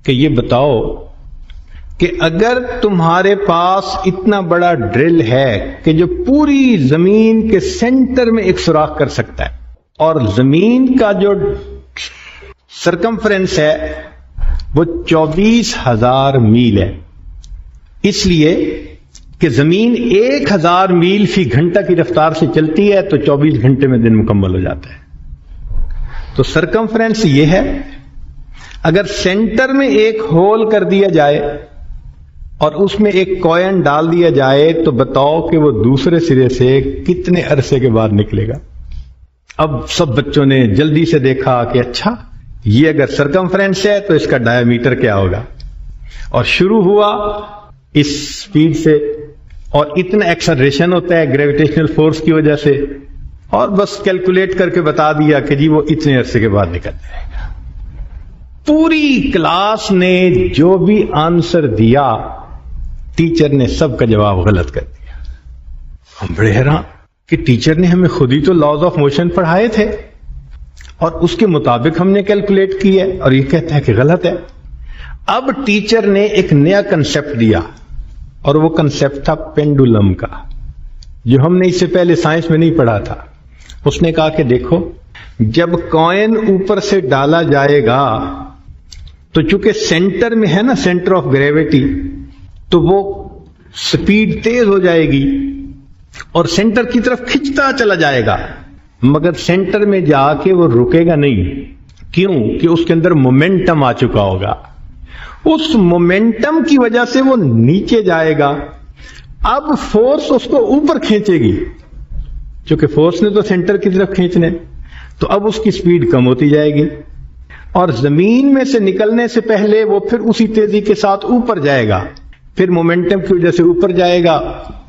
کہ یہ بتاؤ کہ اگر تمہارے پاس اتنا بڑا ڈرل ہے کہ جو پوری زمین کے سینٹر میں ایک سوراخ کر سکتا ہے، اور زمین کا جو سرکمفرنس ہے وہ 24,000 میل ہے، اس لیے کہ زمین 1,000 میل فی گھنٹہ کی رفتار سے چلتی ہے تو 24 گھنٹے میں دن مکمل ہو جاتا ہے۔ تو سرکمفرنس یہ ہے، اگر سینٹر میں ایک ہول کر دیا جائے اور اس میں ایک کوئن ڈال دیا جائے تو بتاؤ کہ وہ دوسرے سرے سے کتنے عرصے کے بعد نکلے گا۔ اب سب بچوں نے جلدی سے دیکھا کہ اچھا یہ اگر سرکمفرنس ہے تو اس کا ڈائیمیٹر کیا ہوگا، اور شروع ہوا اس سپیڈ سے اور اتنا ایکسلریشن ہوتا ہے گریویٹیشنل فورس کی وجہ سے، اور بس کیلکولیٹ کر کے بتا دیا کہ جی وہ اتنے عرصے کے بعد نکل جائے گا۔ پوری کلاس نے جو بھی آنسر دیا ٹیچر نے سب کا جواب غلط کر دیا۔ ہم بڑے حیران کہ ٹیچر نے ہمیں خود ہی تو لاز آف موشن پڑھائے تھے اور اس کے مطابق ہم نے کیلکولیٹ کی ہے، اور یہ کہتا ہے کہ غلط ہے۔ اب ٹیچر نے ایک نیا کنسپٹ دیا، اور وہ کنسپٹ تھا پینڈولم کا، جو ہم نے اس سے پہلے سائنس میں نہیں پڑھا تھا۔ اس نے کہا کہ دیکھو، جب کوئن اوپر سے ڈالا جائے گا تو چونکہ سینٹر میں ہے نا سینٹر آف گریویٹی، تو وہ سپیڈ تیز ہو جائے گی اور سینٹر کی طرف کھنچتا چلا جائے گا، مگر سینٹر میں جا کے وہ رکے گا نہیں۔ کیوں؟ کہ اس کے اندر مومنٹم آ چکا ہوگا، اس مومنٹم کی وجہ سے وہ نیچے جائے گا۔ اب فورس اس کو اوپر کھینچے گی، چونکہ فورس نے تو سینٹر کی طرف کھینچنے، تو اب اس کی سپیڈ کم ہوتی جائے گی، اور زمین میں سے نکلنے سے پہلے وہ پھر اسی تیزی کے ساتھ اوپر جائے گا، پھر مومنٹم کی وجہ سے اوپر جائے گا،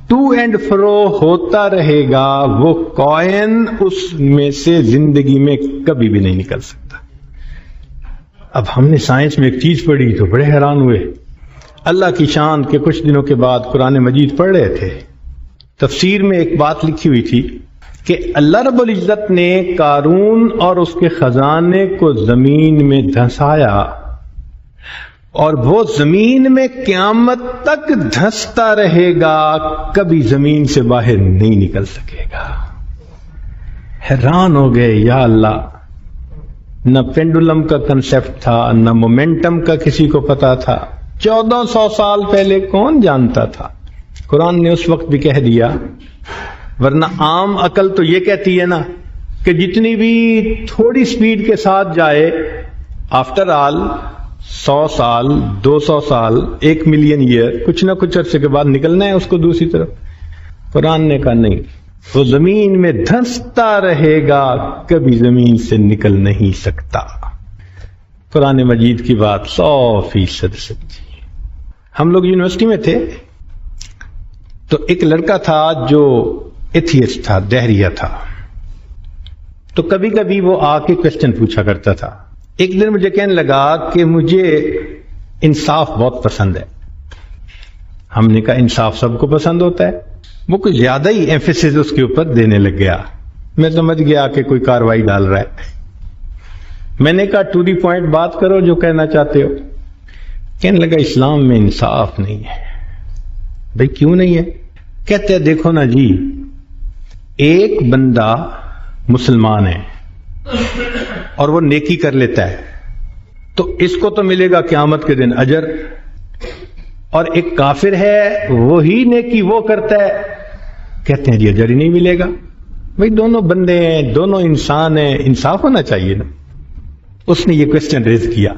ٹو اینڈ فرو ہوتا رہے گا۔ وہ کوئن اس میں سے زندگی میں کبھی بھی نہیں نکل سکتا۔ اب ہم نے سائنس میں ایک چیز پڑھی تو بڑے حیران ہوئے۔ اللہ کی شان کے کچھ دنوں کے بعد قرآن مجید پڑھ رہے تھے، تفسیر میں ایک بات لکھی ہوئی تھی کہ اللہ رب العزت نے قارون اور اس کے خزانے کو زمین میں دھنسایا، اور وہ زمین میں قیامت تک دھنستا رہے گا، کبھی زمین سے باہر نہیں نکل سکے گا۔ حیران ہو گئے، یا اللہ، نہ پینڈولم کا کنسپٹ تھا، نہ مومنٹم کا کسی کو پتا تھا۔ 1400 سال پہلے کون جانتا تھا؟ قرآن نے اس وقت بھی کہہ دیا، ورنہ عام عقل تو یہ کہتی ہے نا کہ جتنی بھی تھوڑی سپیڈ کے ساتھ جائے، آفٹر آل 100 سال، 200 سال، 1 ملین ایئر، کچھ نہ کچھ عرصے کے بعد نکلنا ہے اس کو دوسری طرف۔ قرآن نے کہا نہیں، وہ زمین میں دھنستا رہے گا، کبھی زمین سے نکل نہیں سکتا۔ قرآن مجید کی بات 100% سچی۔ ہم لوگ یونیورسٹی میں تھے تو ایک لڑکا تھا جو ایتھیسٹ تھا، دہریہ تھا، تو کبھی کبھی وہ آ کے کوسچن پوچھا کرتا تھا۔ ایک دن مجھے کہنے لگا کہ مجھے انصاف بہت پسند ہے۔ ہم نے کہا انصاف سب کو پسند ہوتا ہے۔ وہ کچھ زیادہ ہی ایمفیسس اس کے اوپر دینے لگ گیا۔ میں سمجھ گیا کہ کوئی کاروائی ڈال رہا ہے۔ میں نے کہا ٹو دی پوائنٹ بات کرو جو کہنا چاہتے ہو۔ کہنے لگا اسلام میں انصاف نہیں ہے۔ بھئی کیوں نہیں ہے؟ کہتے ہیں دیکھو نا جی، ایک بندہ مسلمان ہے اور وہ نیکی کر لیتا ہے تو اس کو تو ملے گا قیامت کے دن اجر، اور ایک کافر ہے وہی نیکی وہ کرتا ہے، کہتے ہیں جی اجر ہی نہیں ملے گا۔ بھئی دونوں بندے ہیں، دونوں انسان ہیں، انصاف ہونا چاہیے نا۔ اس نے یہ کوسچن ریز کیا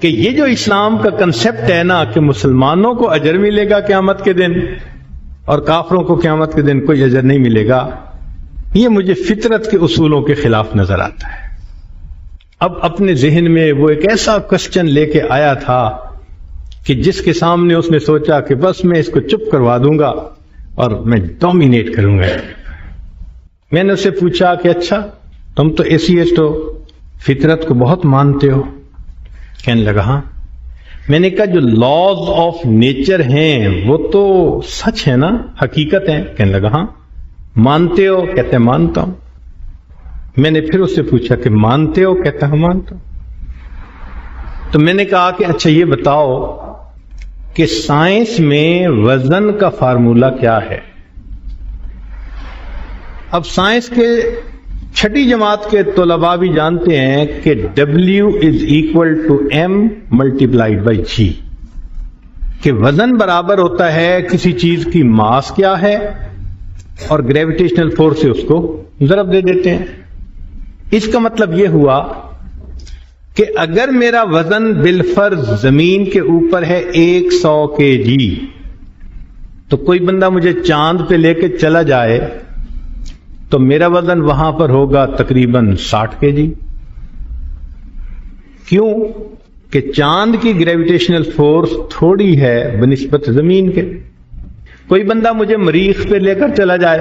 کہ یہ جو اسلام کا کنسپٹ ہے نا کہ مسلمانوں کو اجر ملے گا قیامت کے دن اور کافروں کو قیامت کے دن کوئی اجر نہیں ملے گا، یہ مجھے فطرت کے اصولوں کے خلاف نظر آتا ہے۔ اب اپنے ذہن میں وہ ایک ایسا کوسچن لے کے آیا تھا کہ جس کے سامنے اس نے سوچا کہ بس میں اس کو چپ کروا دوں گا اور میں ڈومینیٹ کروں گا۔ میں نے اس سے پوچھا کہ اچھا تم تو ایتھیسٹ ہو، فطرت کو بہت مانتے ہو؟ کہنے لگا ہاں۔ میں نے کہا جو لاز آف نیچر ہیں وہ تو سچ ہے نا، حقیقت ہے؟ کہنے لگا ہاں۔ مانتے ہو؟ کہتے ہیں مانتا ہوں۔ میں نے پھر اس سے پوچھا کہ مانتے ہو؟ کہتا ہوں مانتا ہوں۔ تو میں نے کہا کہ اچھا یہ بتاؤ کہ سائنس میں وزن کا فارمولا کیا ہے؟ اب سائنس کے چھٹی جماعت کے طلباء بھی جانتے ہیں کہ W = M × G، کہ وزن برابر ہوتا ہے کسی چیز کی ماس کیا ہے اور گریویٹیشنل فورس سے اس کو ضرب دے دیتے ہیں۔ اس کا مطلب یہ ہوا کہ اگر میرا وزن بالفرض زمین کے اوپر ہے 100 kg، تو کوئی بندہ مجھے چاند پہ لے کے چلا جائے تو میرا وزن وہاں پر ہوگا تقریباً 60 kg۔ کیوں؟ کہ چاند کی گریویٹیشنل فورس تھوڑی ہے بنسبت زمین کے۔ کوئی بندہ مجھے مریخ پہ لے کر چلا جائے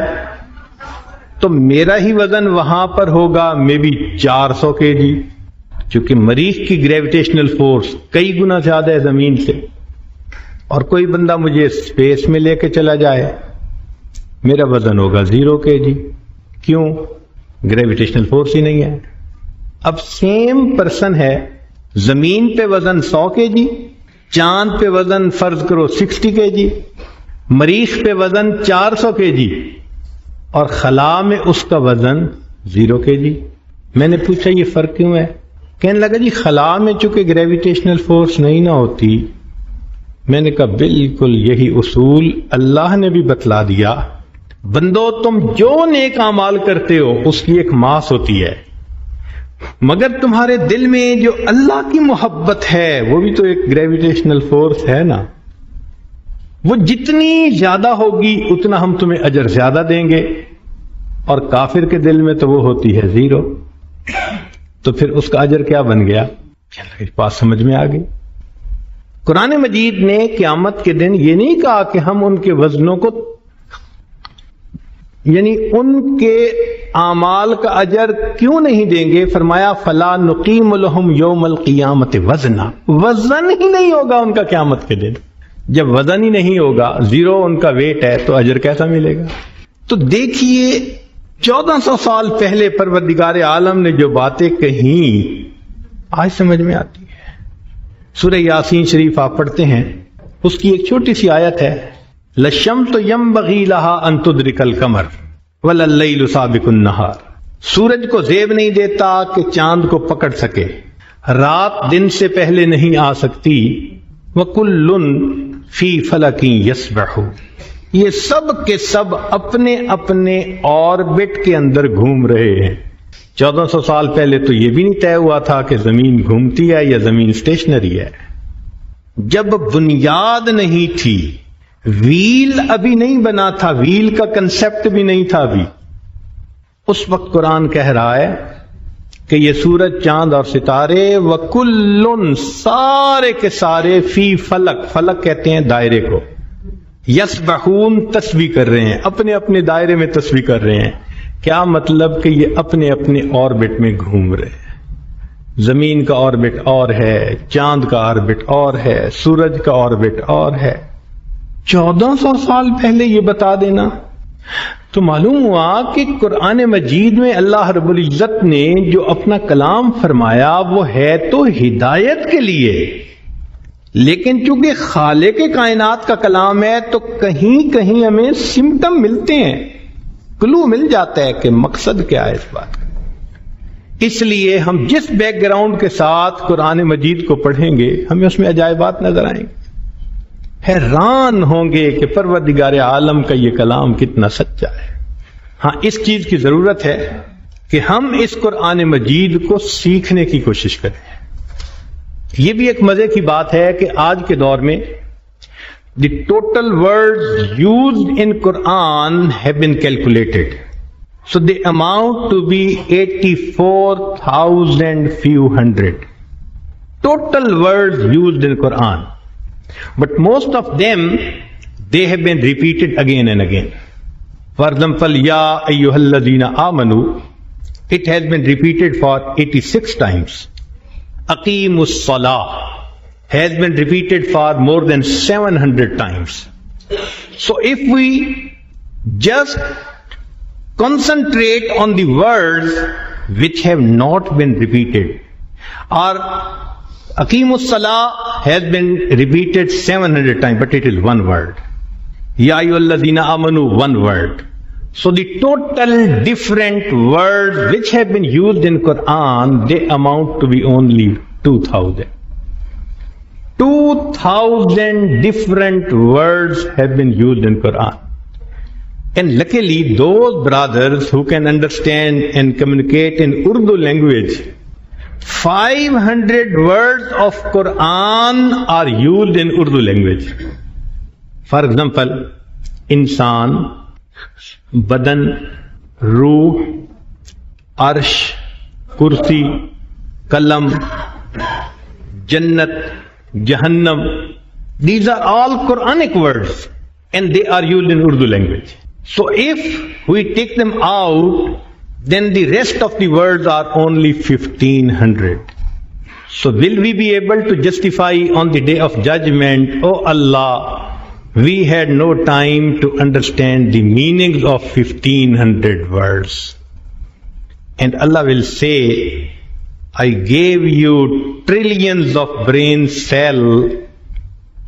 تو میرا ہی وزن وہاں پر ہوگا مے بی 400 kg، چونکہ مریخ کی گریویٹیشنل فورس کئی گنا زیادہ ہے زمین سے. اور کوئی بندہ مجھے اسپیس میں لے کے چلا جائے میرا وزن ہوگا 0 kg. کیوں؟ گریویٹیشنل فورس ہی نہیں ہے. اب سیم پرسن ہے، زمین پہ وزن 100 kg، چاند پہ وزن فرض کرو 60 kg، مریخ پہ وزن 400 kg، اور خلا میں اس کا وزن 0 kg. میں نے پوچھا یہ فرق کیوں ہے؟ کہنے لگا جی خلا میں چونکہ گریویٹیشنل فورس نہیں نہ ہوتی. میں نے کہا بالکل یہی اصول اللہ نے بھی بتلا دیا. بندو تم جو نیک اعمال کرتے ہو اس کی ایک ماس ہوتی ہے، مگر تمہارے دل میں جو اللہ کی محبت ہے وہ بھی تو ایک گریویٹیشنل فورس ہے نا. وہ جتنی زیادہ ہوگی اتنا ہم تمہیں اجر زیادہ دیں گے، اور کافر کے دل میں تو وہ ہوتی ہے 0. تو پھر اس کا اجر کیا بن گیا؟ بات سمجھ میں آ گئی. قرآن مجید نے قیامت کے دن یہ نہیں کہا کہ ہم ان کے وزنوں کو، یعنی ان کے اعمال کا اجر کیوں نہیں دیں گے. فرمایا فلا نقیم لہم یوم القیامت وزنا، وزن ہی نہیں ہوگا ان کا قیامت کے دن. جب وزن ہی نہیں ہوگا، 0 ان کا ویٹ ہے، تو اجر کیسا ملے گا؟ تو دیکھیے 1400 سال پہلے پروردگار عالم نے جو باتیں کہیں آج سمجھ میں آتی ہے. سورہ یاسین شریف آپ پڑھتے ہیں، اس کی ایک چھوٹی سی آیت ہے، لَلشَّمْسُ يَنبَغِي لَهَا أَن تُدْرِكَ الْقَمَرَ وَلَا اللَّيْلُ سَابِقُ النَّهَارِ. سورج کو زیب نہیں دیتا کہ چاند کو پکڑ سکے، رات دن سے پہلے نہیں آ سکتی. وَكُلٌّ فِي فَلَكٍ يَسْبَحُونَ. یہ سب کے سب اپنے اپنے آربٹ کے اندر گھوم رہے ہیں. 1400 سال پہلے تو یہ بھی نہیں طے ہوا تھا کہ زمین گھومتی ہے یا زمین اسٹیشنری ہے. جب بنیاد نہیں تھی، ویل ابھی نہیں بنا تھا، ویل کا کنسپٹ بھی نہیں تھا ابھی، اس وقت قرآن کہہ رہا ہے کہ یہ سورج، چاند اور ستارے وَكُلٌّ سارے کے سارے فی فلک، فلک کہتے ہیں دائرے کو، یسبحون تسبیح کر رہے ہیں، اپنے اپنے دائرے میں تسبیح کر رہے ہیں. کیا مطلب کہ یہ اپنے اپنے آربٹ میں گھوم رہے ہیں. زمین کا آربٹ اور ہے، چاند کا آربٹ اور ہے، سورج کا آربٹ اور ہے. 1400 سال پہلے یہ بتا دینا تو معلوم ہوا کہ قرآن مجید میں اللہ رب العزت نے جو اپنا کلام فرمایا وہ ہے تو ہدایت کے لیے، لیکن چونکہ خالق کائنات کا کلام ہے تو کہیں کہیں ہمیں سمٹم ملتے ہیں، کلو مل جاتا ہے کہ مقصد کیا ہے اس بات کا. اس لیے ہم جس بیک گراؤنڈ کے ساتھ قرآن مجید کو پڑھیں گے ہمیں اس میں عجائبات نظر آئیں گے، حیران ہوں گے کہ پروردگار عالم کا یہ کلام کتنا سچا ہے. ہاں اس چیز کی ضرورت ہے کہ ہم اس قرآن مجید کو سیکھنے کی کوشش کریں. یہ بھی ایک مزے کی بات ہے کہ آج کے دور میں the total words used in Quran have been calculated. So they amount to be 84,000 few hundred. Total words used in Quran. But most of them, they have been repeated again and again. For example, Ya ayyuhalladhina amanu, it has been repeated for 86 times. Aqimus salah has been repeated for more than 700 times. So if we just concentrate on the words which have not been repeated, or Aqimus Salah has been repeated 700 times, but it is one word. Ya ayyuhalladhina amanu, one word. So the total different words which have been used in Quran, they amount to be only 2,000. 2,000 different words have been used in Quran. And luckily, those brothers who can understand and communicate in Urdu language, 500 words of Quran are used in Urdu language. For example, insan, badan, ruh, arsh, kursi, kalam, jannat, Jahannam. These are all Quranic words. and they are used in Urdu language. So if we take them out, then the rest of the words are only 1500. So will we be able to justify on the day of judgment, oh Allah, we had no time to understand the meanings of 1500 words. And Allah will say, I gave you trillions of brain cells,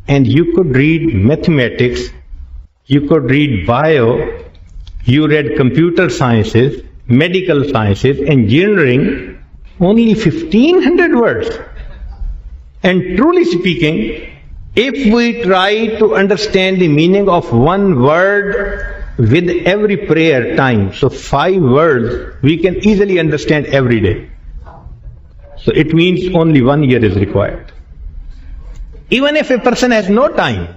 and you could read mathematics, you could read bio, you read computer sciences, medical sciences, engineering, only 1500 words. And truly speaking, if we try to understand the meaning of one word with every prayer time, so 5 words, we can easily understand every day. So it means only 1 year is required. Even if a person has no time,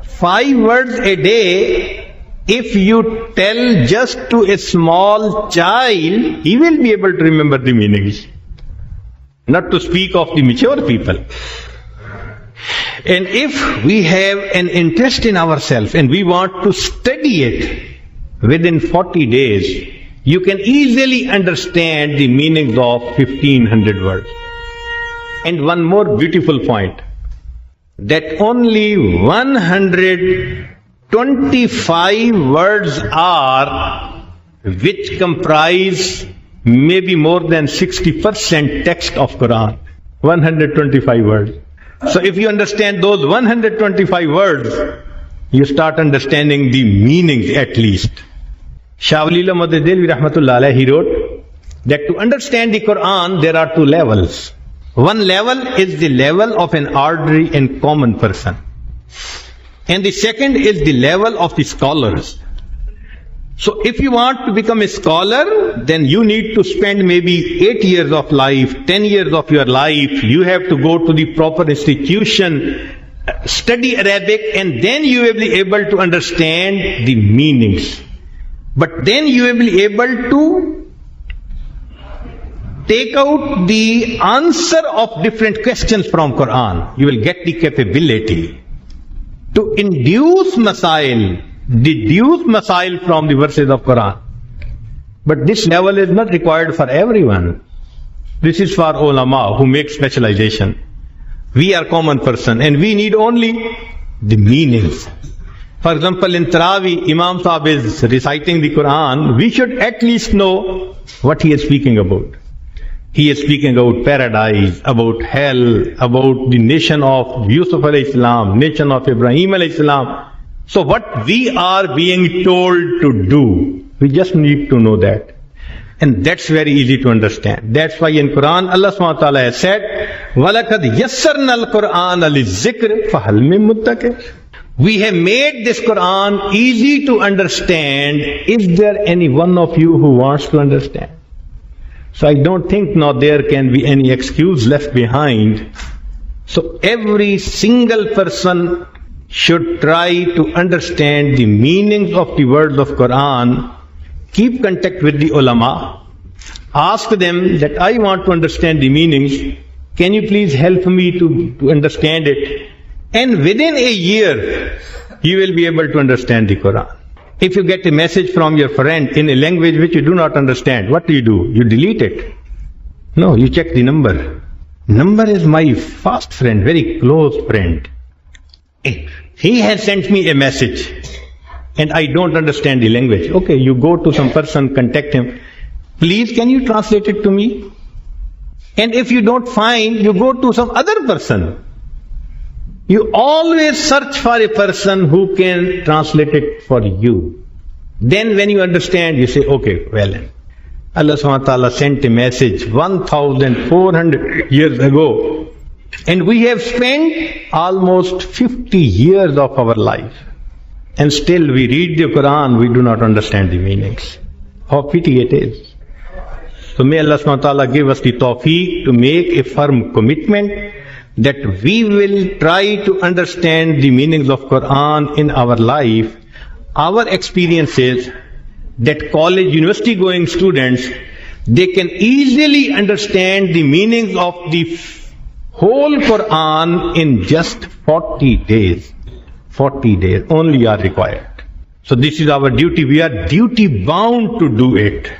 5 words a day, if you tell just to a small child, he will be able to remember the meanings. Not to speak of the mature people. And if we have an interest in ourselves and we want to study it within 40 days, you can easily understand the meanings of 1500 words. And one more beautiful point, that only 125 words are which comprise maybe more than 60% text of Quran. 125 words. So if you understand those 125 words, you start understanding the meanings at least. Shah Wali Allah Madad Delvi Rahmatullah Alayhi, he wrote that to understand the Quran, there are 2 levels. One level is the level of an ordinary and common person. And the second is the level of the scholars. So if you want to become a scholar, then you need to spend maybe 8 years of life, 10 years of your life. You have to go to the proper institution, study Arabic, and then you will be able to understand the meanings. But then you will be able to take out the answer of different questions from Quran. You will get the capability to deduce masail from the verses of Quran. But this level is not required for everyone. This is for ulama who make specialization. We are common person and we need only the meanings. For example, in Taraweeh, Imam Sahib is reciting the Quran. We should at least know what he is speaking about. He is speaking about paradise, about hell, about the nation of Yusuf alayhi salam, nation of Ibrahim alayhi salam. So what we are being told to do, we just need to know that. And that's very easy to understand. That's why in Quran, Allah subhanahu wa ta'ala has said, وَلَقَدْ يَسَّرْنَا الْقُرْآنَ لِلذِّكْرِ فَهَلْ مِن مُدَّكِرٍ. We have made this Quran easy to understand. Is there any one of you who wants to understand? So I don't think now there can be any excuse left behind. So every single person should try to understand the meanings of the words of Quran. Keep contact with the ulama. Ask them that I want to understand the meanings. Can you please help me to understand it? And within a year, you will be able to understand the Quran. If you get a message from your friend in a language which you do not understand, what do? You delete it. No, you check the number. Number is my fast friend, very close friend. He has sent me a message and I don't understand the language. Okay, you go to some person, contact him. Please, can you translate it to me? And if you don't find, you go to some other person. You always search for a person who can translate it for you. Then when you understand, you say, okay, well, Allah subhanahu wa ta'ala sent a message 1400 years ago. And we have spent almost 50 years of our life. And still we read the Quran, we do not understand the meanings. How pity it is. So may Allah subhanahu wa ta'ala give us the tawfiq to make a firm commitment that we will try to understand the meanings of Quran in our life. Our experience is that college, university going students, they can easily understand the meanings of the whole Quran in just 40 days. 40 days only are required. So this is our duty. We are duty bound to do it.